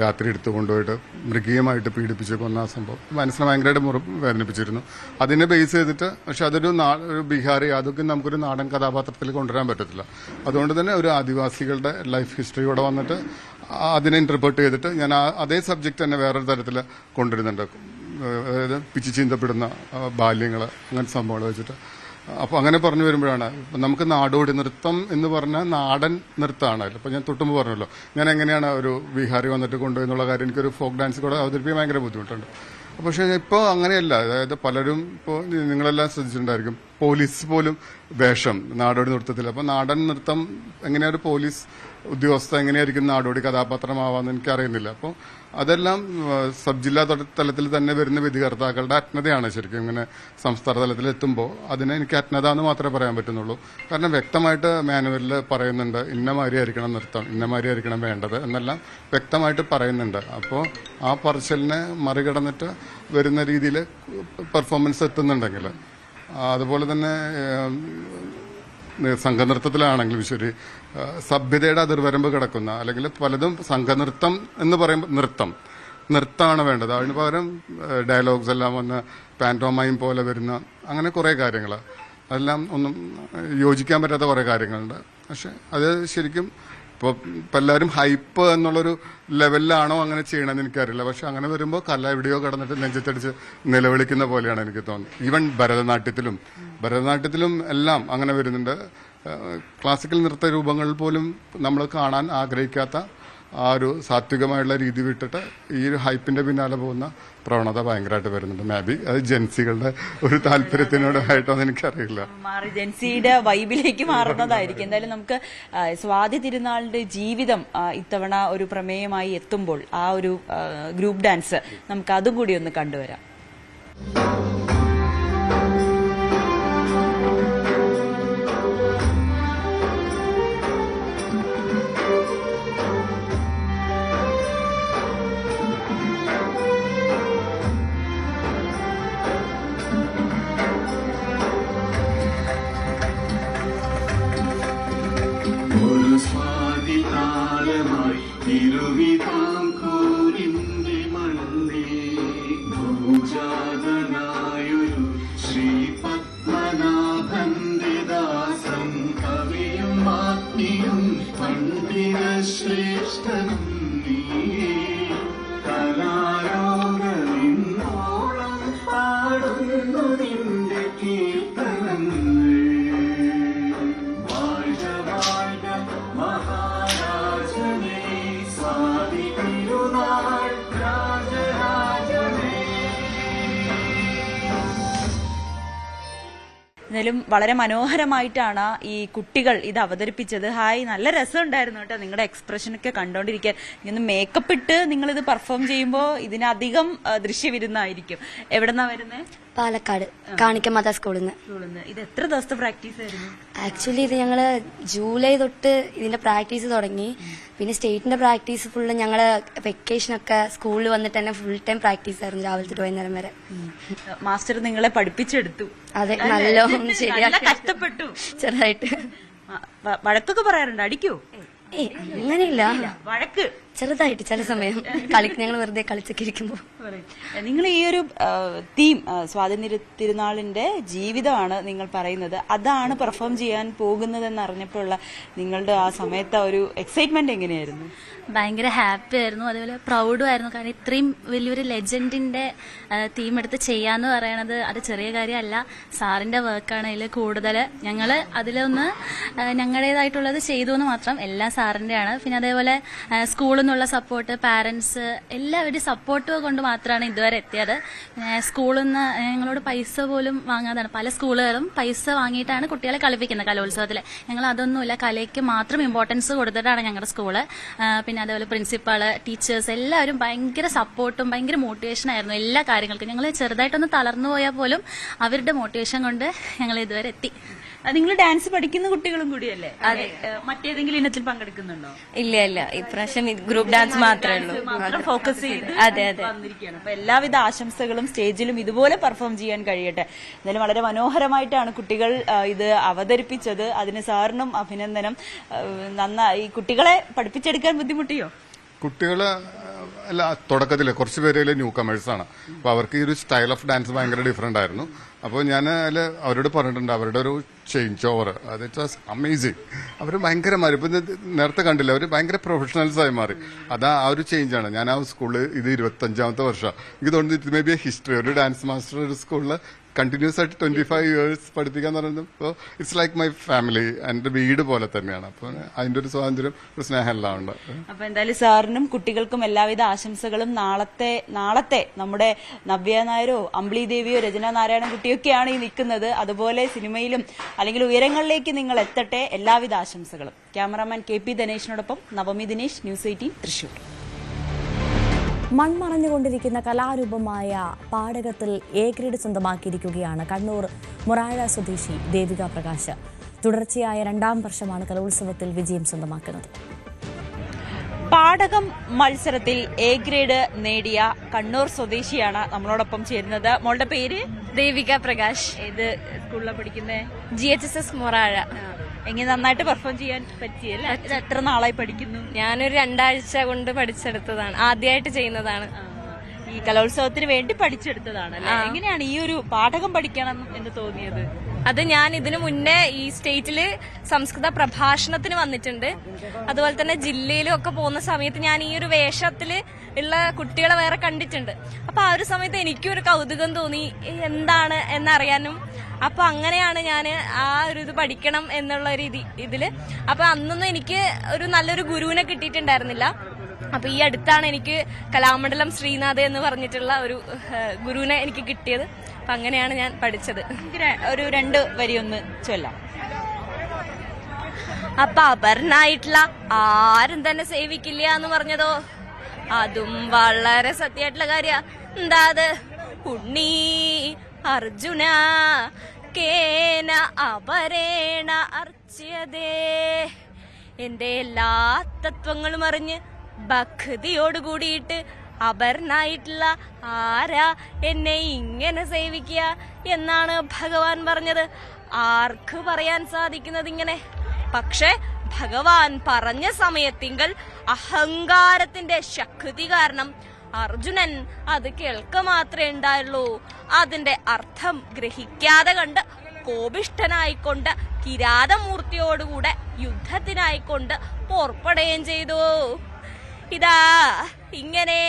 Speaker 13: രാത്രി എടുത്തു കൊണ്ടുപോയിട്ട് മൃഗീയമായിട്ട് പീഡിപ്പിച്ച് കൊന്ന ആ സംഭവം മനസ്സിനെ ഭയങ്കരമായിട്ട് വേദനിപ്പിച്ചിരുന്നു. അതിനെ ബേസ് ചെയ്തിട്ട് പക്ഷെ അതൊരു ബീഹാറി അതൊക്കെ നമുക്കൊരു നാടൻ കഥാപാത്രത്തിൽ കൊണ്ടുവരാൻ പറ്റത്തില്ല. അതുകൊണ്ട് തന്നെ ഒരു ആദിവാസികളുടെ ലൈഫ് ഹിസ്റ്ററി കൂടെ വന്നിട്ട് അതിനെ ഇന്റർപ്രറ്റ് ചെയ്തിട്ട് ഞാൻ അതേ സബ്ജക്റ്റ് തന്നെ വേറൊരു തരത്തിൽ കൊണ്ടുവരുന്നുണ്ട്. അതായത് പിച്ചി ചീന്തപ്പെടുന്ന ബാല്യങ്ങൾ അങ്ങനത്തെ സംഭവങ്ങൾ വെച്ചിട്ട്. അപ്പോൾ അങ്ങനെ പറഞ്ഞു വരുമ്പോഴാണ് നമുക്ക് നാടോടി നൃത്തം എന്ന് പറഞ്ഞാൽ നാടൻ നൃത്തമാണ്. അപ്പോൾ ഞാൻ തൊട്ടുമ്പോൾ പറഞ്ഞല്ലോ ഞാൻ എങ്ങനെയാണ് ഒരു ബീഹാറി വന്നിട്ട് കൊണ്ടുപോയെന്നുള്ള കാര്യം എനിക്കൊരു ഫോക്ക് ഡാൻസ് കൂടെ അവതരിപ്പിക്കാൻ ഭയങ്കര ബുദ്ധിമുട്ടുണ്ട്. പക്ഷേ ഇപ്പോൾ അങ്ങനെയല്ല. അതായത് പലരും ഇപ്പോൾ നിങ്ങളെല്ലാം ശ്രദ്ധിച്ചിട്ടുണ്ടായിരിക്കും പോലീസ് പോലും വേഷം നാടോടി നൃത്തത്തിൽ. അപ്പോൾ നാടൻ നൃത്തം എങ്ങനെയാണ് ഒരു പോലീസ് ഉദ്യോഗസ്ഥ എങ്ങനെയായിരിക്കും നാടോടി കഥാപാത്രമാവാന്ന് എനിക്കറിയുന്നില്ല. അപ്പോൾ അതെല്ലാം സബ് ജില്ലാ തലത്തിൽ തന്നെ വരുന്ന വിധികർത്താക്കളുടെ അജ്ഞതയാണ്. ശരിക്കും ഇങ്ങനെ സംസ്ഥാന തലത്തിൽ എത്തുമ്പോൾ അതിനെ എനിക്ക് അജ്ഞത എന്ന് മാത്രമേ പറയാൻ പറ്റുന്നുള്ളൂ. കാരണം വ്യക്തമായിട്ട് മാനുവലിൽ പറയുന്നുണ്ട് ഇന്ന മാതിരിയായിരിക്കണം നൃത്തം, ഇന്ന മാതിരിയായിരിക്കണം വേണ്ടത് എന്നെല്ലാം വ്യക്തമായിട്ട് പറയുന്നുണ്ട്. അപ്പോൾ ആ പറച്ചിലിനെ മറികടന്നിട്ട് വരുന്ന രീതിയിൽ പെർഫോമൻസ് എത്തുന്നുണ്ടെങ്കിൽ അതുപോലെ തന്നെ സംഘനൃത്തത്തിലാണെങ്കിലും ശരി സഭ്യതയുടെ അതിർവരമ്പ് കിടക്കുന്ന അല്ലെങ്കിൽ പലതും സംഘനൃത്തം എന്ന് പറയുമ്പോൾ നൃത്തമാണ് വേണ്ടത്. അതിന് പകരം ഡയലോഗ്സ് എല്ലാം വന്ന് പാൻറ്റോമൈം പോലെ വരുന്ന അങ്ങനെ കുറേ കാര്യങ്ങൾ അതെല്ലാം ഒന്നും യോജിക്കാൻ പറ്റാത്ത കുറേ കാര്യങ്ങളുണ്ട്. പക്ഷെ അത് ശരിക്കും ഇപ്പോൾ എല്ലാവരും ഹൈപ്പ് എന്നുള്ളൊരു ലെവലിലാണോ അങ്ങനെ ചെയ്യണമെന്ന് എനിക്കറിയില്ല. പക്ഷെ അങ്ങനെ വരുമ്പോൾ കല എവിടെയോ കിടന്നിട്ട് നെഞ്ചത്തടിച്ച് നിലവിളിക്കുന്ന പോലെയാണ് എനിക്ക് തോന്നുന്നത്. ഈവൻ ഭരതനാട്യത്തിലും എല്ലാം അങ്ങനെ വരുന്നുണ്ട്. ക്ലാസിക്കൽ നൃത്ത രൂപങ്ങളിൽ പോലും നമ്മൾ കാണാൻ ആഗ്രഹിക്കാത്ത ആ ഒരു സാത്വികമായുള്ള രീതി വിട്ടിട്ട് ഈ ഒരു ഹൈപ്പിന്റെ പിന്നാലെ പോകുന്ന പ്രവണത ഭയങ്കരമായിട്ട് വരുന്നുണ്ട്. മേബി അത് ജെൻസികളുടെ ഒരു താല്പര്യത്തിനോടായിട്ടോ എനിക്കറിയില്ല.
Speaker 12: ജെൻസിയുടെ വൈബിലേക്ക് മാറുന്നതായിരിക്കും. എന്തായാലും നമുക്ക് സ്വാതി തിരുനാളിന്റെ ജീവിതം ഇത്തവണ ഒരു പ്രമേയമായി എത്തുമ്പോൾ ആ ഒരു ഗ്രൂപ്പ് ഡാൻസ് നമുക്ക് അതും കൂടി ഒന്ന് കണ്ടുവരാം. എന്നാലും വളരെ മനോഹരമായിട്ടാണ് ഈ കുട്ടികൾ ഇത് അവതരിപ്പിച്ചത്. ഹായ്, നല്ല രസമുണ്ടായിരുന്നു കേട്ടോ നിങ്ങളുടെ എക്സ്പ്രഷനൊക്കെ കണ്ടോണ്ടിരിക്കാൻ. ഇങ്ങനെ മേക്കപ്പ് ഇട്ട് നിങ്ങളിത് പെർഫോം ചെയ്യുമ്പോൾ ഇതിനധികം ദൃശ്യവിരുന്നായിരിക്കും. എവിടെന്നാ വരുന്നത്?
Speaker 14: പാലക്കാട് കാണിക്കമാതാ സ്കൂളിൽ നിന്ന്.
Speaker 12: ഇത് എത്ര ദിവസത്തെ പ്രാക്ടീസ് ആയിരുന്നു?
Speaker 14: ആക്ച്വലി ഇത് ഞങ്ങള് ജൂലൈ തൊട്ട് ഇതിന്റെ പ്രാക്ടീസ് തുടങ്ങി. പിന്നെ സ്റ്റേറ്റിന്റെ പ്രാക്ടീസ് ഫുള്ള് ഞങ്ങള് വെക്കേഷനൊക്കെ സ്കൂളിൽ വന്നിട്ട് തന്നെ ഫുൾ ടൈം പ്രാക്ടീസ് ആയിരുന്നു രാവിലെ തൊട്ട് വൈകുന്നേരം വരെ.
Speaker 12: മാസ്റ്റർ നിങ്ങളെ പഠിപ്പിച്ചെടുത്തു.
Speaker 14: അതെ, നല്ലോണം ശരിയാക്കി
Speaker 12: കഷ്ടപ്പെട്ടു.
Speaker 14: ചെറുതായിട്ട്
Speaker 12: വഴക്കൊക്കെ പറയാറുണ്ട്? അടിക്കോ?
Speaker 14: അങ്ങനെയില്ല,
Speaker 12: വഴക്ക്
Speaker 14: ചെറുതായിട്ട് ചില സമയം ഞങ്ങൾ വെറുതെ കളിച്ചൊക്കെ ഇരിക്കുമ്പോ.
Speaker 12: നിങ്ങൾ ഈ ഒരു തീം സ്വാതന്ത്ര്യ തിരുനാളിന്റെ ജീവിതമാണ് നിങ്ങൾ പറയുന്നത്, അതാണ് പെർഫോം ചെയ്യാൻ പോകുന്നതെന്ന് അറിഞ്ഞപ്പോഴുള്ള നിങ്ങളുടെ ആ സമയത്ത് ഒരു എക്സൈറ്റ്മെന്റ് എങ്ങനെയായിരുന്നു?
Speaker 15: ഭയങ്കര ഹാപ്പി ആയിരുന്നു, അതേപോലെ പ്രൗഡും ആയിരുന്നു. കാരണം ഇത്രയും വലിയൊരു ലെജൻഡിന്റെ തീം എടുത്ത് ചെയ്യാന്ന് പറയണത് അത് ചെറിയ കാര്യമല്ല. സാറിന്റെ വർക്കാണ് അതിൽ കൂടുതൽ. ഞങ്ങൾ അതിലൊന്ന് ഞങ്ങളുടേതായിട്ടുള്ളത് ചെയ്തു എന്ന് മാത്രം, എല്ലാം സാറിന്റെയാണ്. പിന്നെ അതേപോലെ സ്കൂളിൽ നിന്നുള്ള സപ്പോർട്ട്, പാരന്റ്സ് എല്ലാവരുടെയും സപ്പോർട്ട് കൊണ്ട് മാത്രമാണ് ഇതുവരെ എത്തിയത്. സ്കൂളിൽ നിന്ന് ഞങ്ങളോട് പൈസ പോലും വാങ്ങാതാണ്. പല സ്കൂളുകളും പൈസ വാങ്ങിയിട്ടാണ് കുട്ടികളെ കളിപ്പിക്കുന്നത് കലോത്സവത്തിൽ. ഞങ്ങൾ അതൊന്നുമില്ല, കലയ്ക്ക് മാത്രം ഇമ്പോർട്ടൻസ് കൊടുത്തിട്ടാണ് ഞങ്ങളുടെ സ്കൂള്. പിന്നെ അതേപോലെ പ്രിൻസിപ്പാള്, ടീച്ചേഴ്സ് എല്ലാവരും ഭയങ്കര സപ്പോർട്ടും ഭയങ്കര മോട്ടിവേഷനായിരുന്നു എല്ലാ കാര്യങ്ങൾക്കും. ഞങ്ങൾ ചെറുതായിട്ടൊന്ന് തളർന്നു പോയാൽ പോലും അവരുടെ മോട്ടിവേഷൻ കൊണ്ട് ഞങ്ങൾ ഇതുവരെ എത്തി.
Speaker 10: നിങ്ങൾ ഡാൻസ് പഠിക്കുന്ന കുട്ടികളും കൂടിയല്ലേ? മറ്റേതെങ്കിലും ഇനത്തിൽ പങ്കെടുക്കുന്നുണ്ടോ?
Speaker 16: ഇല്ല ഇപ്രാവശ്യം ഗ്രൂപ്പ് ഡാൻസ് മാത്രമേ ഉള്ളൂ.
Speaker 10: ഫോക്കസ് ചെയ്ത്
Speaker 16: അതെ
Speaker 10: വന്നിരിക്കുകയാണ്. അപ്പൊ എല്ലാവിധ ആശംസകളും സ്റ്റേജിലും ഇതുപോലെ പെർഫോം ചെയ്യാൻ കഴിയട്ടെ. എന്തായാലും വളരെ മനോഹരമായിട്ടാണ് കുട്ടികൾ ഇത് അവതരിപ്പിച്ചത്. അതിന് സാറിനും അഭിനന്ദനം. നന്നായി. കുട്ടികളെ പഠിപ്പിച്ചെടുക്കാൻ ബുദ്ധിമുട്ടിയോ?
Speaker 13: കുട്ടികള് അല്ല, തുടക്കത്തിൽ കുറച്ച് പേര് ന്യൂ കമേഴ്സാണ്. അപ്പൊ അവർക്ക് ഈ ഒരു സ്റ്റൈൽ ഓഫ് ഡാൻസ് ഭയങ്കര ഡിഫറെന്റ് ആയിരുന്നു. അപ്പോൾ ഞാൻ അവരോട് പറഞ്ഞിട്ടുണ്ട് അവരുടെ ഒരു ചേഞ്ച് ഓവർ, അത് ഇറ്റ് വാസ് അമേസിങ്. അവർ ഭയങ്കരമാരി ഇപ്പൊ നേരത്തെ കണ്ടില്ല, അവർ ഭയങ്കര പ്രൊഫഷണൽസ് ആയി മാറി. അതാ ആ ഒരു ചേഞ്ചാണ്. ഞാൻ ആ സ്കൂളിൽ ഇത് 25ാമത്തെ വർഷം. എനിക്ക് തോന്നുന്നു it may be A history. ഒരു ഡാൻസ് മാസ്റ്റർ ഒരു സ്കൂളിൽ കണ്ടിന്യൂസ് ആയിട്ട് 25 years പഠിപ്പിക്കാൻ പറയുന്നത് ഇപ്പോൾ ഇറ്റ്സ് ലൈക്ക് മൈ ഫാമിലി, എന്റെ വീട് പോലെ തന്നെയാണ്. അപ്പൊ അതിന്റെ ഒരു സ്വാതന്ത്ര്യം, ഒരു സ്നേഹം എല്ലാം ഉണ്ട്.
Speaker 10: അപ്പൊ എന്തായാലും സാറിനും കുട്ടികൾക്കും എല്ലാവിധ ആശംസകളും. നാളത്തെ നമ്മുടെ നവ്യ നായരോ അമ്പിളി ദേവിയോ രചന നാരായണൻ കുട്ടിയൊക്കെയാണ് ഈ നിൽക്കുന്നത്. അതുപോലെ സിനിമയിലും അല്ലെങ്കിൽ ഉയരങ്ങളിലേക്ക് നിങ്ങൾ എത്തട്ടെ. എല്ലാവിധ ആശംസകളും. ക്യാമറാമാൻ KP ദിനേശിനോടൊപ്പം നവമി ദിനേശ്, News 18 തൃശൂർ.
Speaker 1: മൺമറഞ്ഞുകൊണ്ടിരിക്കുന്ന കലാരൂപമായ പാടകത്തിൽ എ ഗ്രേഡ് സ്വന്തമാക്കിയിരിക്കുകയാണ് കണ്ണൂർ മുറാഴ സ്വദേശി ദേവിക പ്രകാശ്. തുടർച്ചയായ 2ാം വർഷമാണ് കലോത്സവത്തിൽ വിജയം സ്വന്തമാക്കുന്നത്.
Speaker 10: പാടകം മത്സരത്തിൽ എ ഗ്രേഡ് നേടിയ കണ്ണൂർ സ്വദേശിയാണ് നമ്മളോടൊപ്പം ചേരുന്നത്. മോളുടെ പേര്?
Speaker 16: ദേവിക പ്രകാശ്.
Speaker 10: ഏത് സ്കൂളിലാണ് പഠിക്കുന്നത്?
Speaker 16: GHSS മുറാഴ.
Speaker 10: എങ്ങനെ നന്നായിട്ട് പെർഫോം ചെയ്യാൻ പറ്റിയല്ലേ? ഇത് എത്ര നാളായി പഠിക്കുന്നു?
Speaker 16: ഞാനൊരു 2 ആഴ്ച കൊണ്ട് പഠിച്ചെടുത്തതാണ്. ആദ്യമായിട്ട് ചെയ്യുന്നതാണ്.
Speaker 10: ഈ കലോത്സവത്തിന് വേണ്ടി പഠിച്ചെടുത്തതാണ് അല്ലേ? എങ്ങനെയാണ് ഈ ഒരു പാഠകം പഠിക്കണം എന്ന് തോന്നിയത്?
Speaker 16: അത് ഞാൻ ഇതിനു മുന്നേ ഈ സ്റ്റേറ്റില് സംസ്കൃത പ്രഭാഷണത്തിന് വന്നിട്ടുണ്ട്. അതുപോലെ തന്നെ ജില്ലയിലും ഒക്കെ പോകുന്ന സമയത്ത് ഞാൻ ഈ ഒരു വേഷത്തില് ഉള്ള കുട്ടികളെ വേറെ കണ്ടിട്ടുണ്ട്. അപ്പൊ ആ ഒരു സമയത്ത് എനിക്കും ഒരു കൗതുകം തോന്നി എന്താണ് എന്നറിയാനും. അപ്പൊ അങ്ങനെയാണ് ഞാൻ ആ ഒരു ഇത് പഠിക്കണം എന്നുള്ള ഒരു ഇതില്. അപ്പൊ അന്നൊന്നും എനിക്ക് ഒരു നല്ലൊരു ഗുരുവിനെ കിട്ടിയിട്ടുണ്ടായിരുന്നില്ല. അപ്പൊ ഈ അടുത്താണ് എനിക്ക് കലാമണ്ഡലം ശ്രീനാഥ് എന്ന് പറഞ്ഞിട്ടുള്ള ഒരു ഗുരുവിനെ എനിക്ക് കിട്ടിയത്. അപ്പൊ അങ്ങനെയാണ് ഞാൻ പഠിച്ചത്.
Speaker 10: ഒരു 2 വരി ഒന്ന് ചൊല്ലാം.
Speaker 16: അപ്പൊ അപർണായിട്ടുള്ള ആരും തന്നെ സേവിക്കില്ല എന്ന് പറഞ്ഞതോ അതും വളരെ സത്യമായിട്ടുള്ള കാര്യ. എന്താ അത്? ഉണ്ണി അർജുന കേന അപരേണ അർച്യതേ. എന്റെ എല്ലാ തത്വങ്ങളും അറിഞ്ഞ് ഭക്തിയോടുകൂടിയിട്ട് അപർണായിട്ടുള്ള ആരാ എന്നെ ഇങ്ങനെ സേവിക്കുക എന്നാണ് ഭഗവാൻ പറഞ്ഞത്. ആർക്ക് പറയാൻ സാധിക്കുന്നത് ഇങ്ങനെ? പക്ഷെ ഭഗവാൻ പറഞ്ഞ സമയത്തിങ്കൽ അഹങ്കാരത്തിന്റെ ശക്തി കാരണം അർജുനൻ അത് കേൾക്ക മാത്രമേ ഉണ്ടായുള്ളൂ. അതിന്റെ അർത്ഥം ഗ്രഹിക്കാതെ കണ്ട് കോപിഷ്ഠനായിക്കൊണ്ട് കിരാതമൂർത്തിയോടുകൂടെ യുദ്ധത്തിനായിക്കൊണ്ട് പോർപ്പെടുകയും ചെയ്തു. ഇതാ ഇങ്ങനെ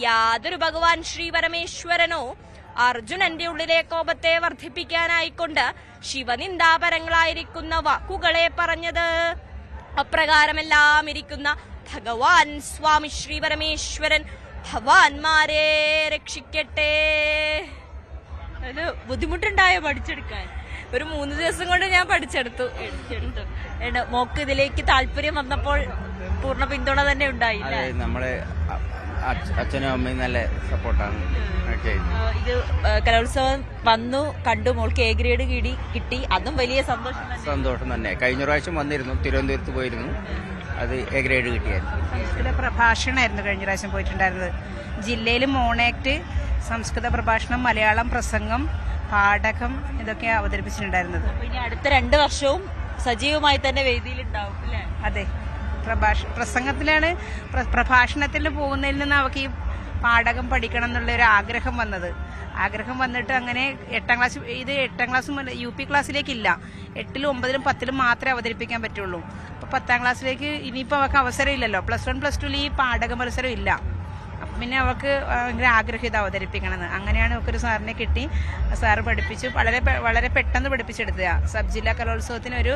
Speaker 16: യാതൊരു ഭഗവാൻ ശ്രീ പരമേശ്വരനോ അർജുനന്റെ ഉള്ളിലെ കോപത്തെ വർദ്ധിപ്പിക്കാനായിക്കൊണ്ട് ശിവനിന്ദാപരങ്ങളായിരിക്കുന്ന വാക്കുകളെ പറഞ്ഞത്. അപ്രകാരമെല്ലാം ഇരിക്കുന്ന ഭഗവാൻ സ്വാമി ശ്രീ പരമേശ്വരൻ ഭഗവാന്മാരെ രക്ഷിക്കട്ടെ.
Speaker 10: അത് ബുദ്ധിമുട്ടുണ്ടായോ പഠിച്ചെടുക്കാൻ?
Speaker 16: ഒരു 3 ദിവസം കൊണ്ട് ഞാൻ പഠിച്ചെടുത്തു.
Speaker 10: മോക്ക് ഇതിലേക്ക് താല്പര്യം വന്നപ്പോൾ പൂർണ്ണ പിന്തുണ തന്നെ ഉണ്ടായില്ലേ?
Speaker 17: നമ്മളെ അച്ഛനും അമ്മയും നല്ല സപ്പോർട്ടാണ്.
Speaker 10: ഇത് കലോത്സവം വന്നു കണ്ടു, മോൾക്ക് എ ഗ്രേഡ് കിട്ടി. അതും വലിയ സന്തോഷം
Speaker 17: തന്നെ. കഴിഞ്ഞ പ്രാവശ്യം വന്നിരുന്നു, തിരുവനന്തപുരത്ത് പോയിരുന്നു, അത് എ ഗ്രേഡ് കിട്ടിയായിരുന്നു.
Speaker 18: സംസ്കൃത പ്രഭാഷണമായിരുന്നു കഴിഞ്ഞ പ്രാവശ്യം പോയിട്ടുണ്ടായിരുന്നത്. ജില്ലയിൽ മോണാക്ട്, സംസ്കൃത പ്രഭാഷണം, മലയാളം പ്രസംഗം, പാഠകം ഇതൊക്കെ അവതരിപ്പിച്ചിട്ടുണ്ടായിരുന്നത്.
Speaker 10: ഇനി അടുത്ത 2 വർഷവും സജീവമായി തന്നെ വേദിയിലുണ്ടാവും അല്ലേ?
Speaker 18: അതെ, പ്രസംഗത്തിലാണ്. പ്രഭാഷണത്തിൽ പോകുന്നതിൽ നിന്ന് അവർക്ക് ഈ പാഠകം പഠിക്കണം എന്നുള്ളൊരു ആഗ്രഹം വന്നിട്ട് അങ്ങനെ 8ാം ക്ലാസ്, ഇത് 8ാം ക്ലാസ് മുതൽ UP ക്ലാസ്സിലേക്കില്ല. 8ലും 9ലും 10ലും മാത്രമേ അവതരിപ്പിക്കാൻ പറ്റുള്ളൂ. അപ്പോൾ 10ാം ക്ലാസ്സിലേക്ക് ഇനിയിപ്പോൾ അവർക്ക് അവസരം ഇല്ലല്ലോ. +1 +2 ഈ പാഠക മത്സരം ഇല്ല. അപ്പം പിന്നെ അവർക്ക് ഭയങ്കര ആഗ്രഹം ഇത് അവതരിപ്പിക്കണമെന്ന്. അങ്ങനെയാണ് അവൾക്കൊരു സാറിനെ കിട്ടി. സാറ് പഠിപ്പിച്ചു. വളരെ പെട്ടെന്ന് പഠിപ്പിച്ചെടുത്തതാ. സബ് ജില്ലാ കലോത്സവത്തിന് ഒരു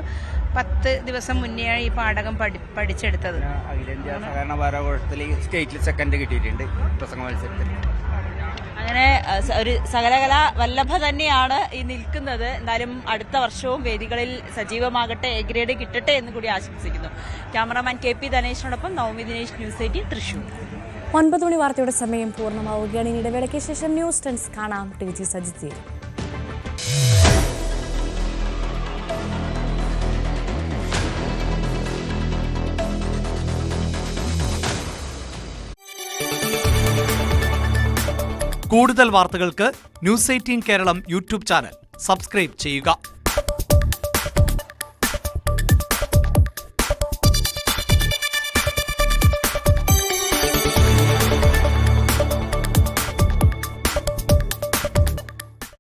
Speaker 18: 10 ദിവസം മുന്നെയാണ് ഈ പാഠകം പഠിച്ചെടുത്തത്.
Speaker 17: അഖിലേന്ത്യാ സഹകരണ ഭാരവാഹത്തിൽ സ്റ്റേറ്റിൽ 2nd കിട്ടിയിട്ടുണ്ട് പ്രസംഗ മത്സരത്തിൽ.
Speaker 10: അങ്ങനെ ഒരു സകലകലാ വല്ലഭ തന്നെയാണ് ഈ നിൽക്കുന്നത്. എന്തായാലും അടുത്ത വർഷവും വേദികളിൽ സജീവമാകട്ടെ, എ ഗ്രേഡ് കിട്ടട്ടെ എന്ന് കൂടി ആശംസിക്കുന്നു. ക്യാമറാമാൻ KP ദിനേശിനോടൊപ്പം നവമി ദിനേശ്, News 18 തൃശൂർ.
Speaker 1: 9 മണി വാർത്തയുടെ സമയം പൂർണ്ണമാവുകയാണ്. ഇടവേളയ്ക്ക് ശേഷം ന്യൂസ് ട്രെൻഡ്സ് കാണാം. TVG സജിത്ത്.
Speaker 19: കൂടുതൽ വാർത്തകൾക്ക് news 18 Keralam YouTube channel subscribe ചെയ്യുക.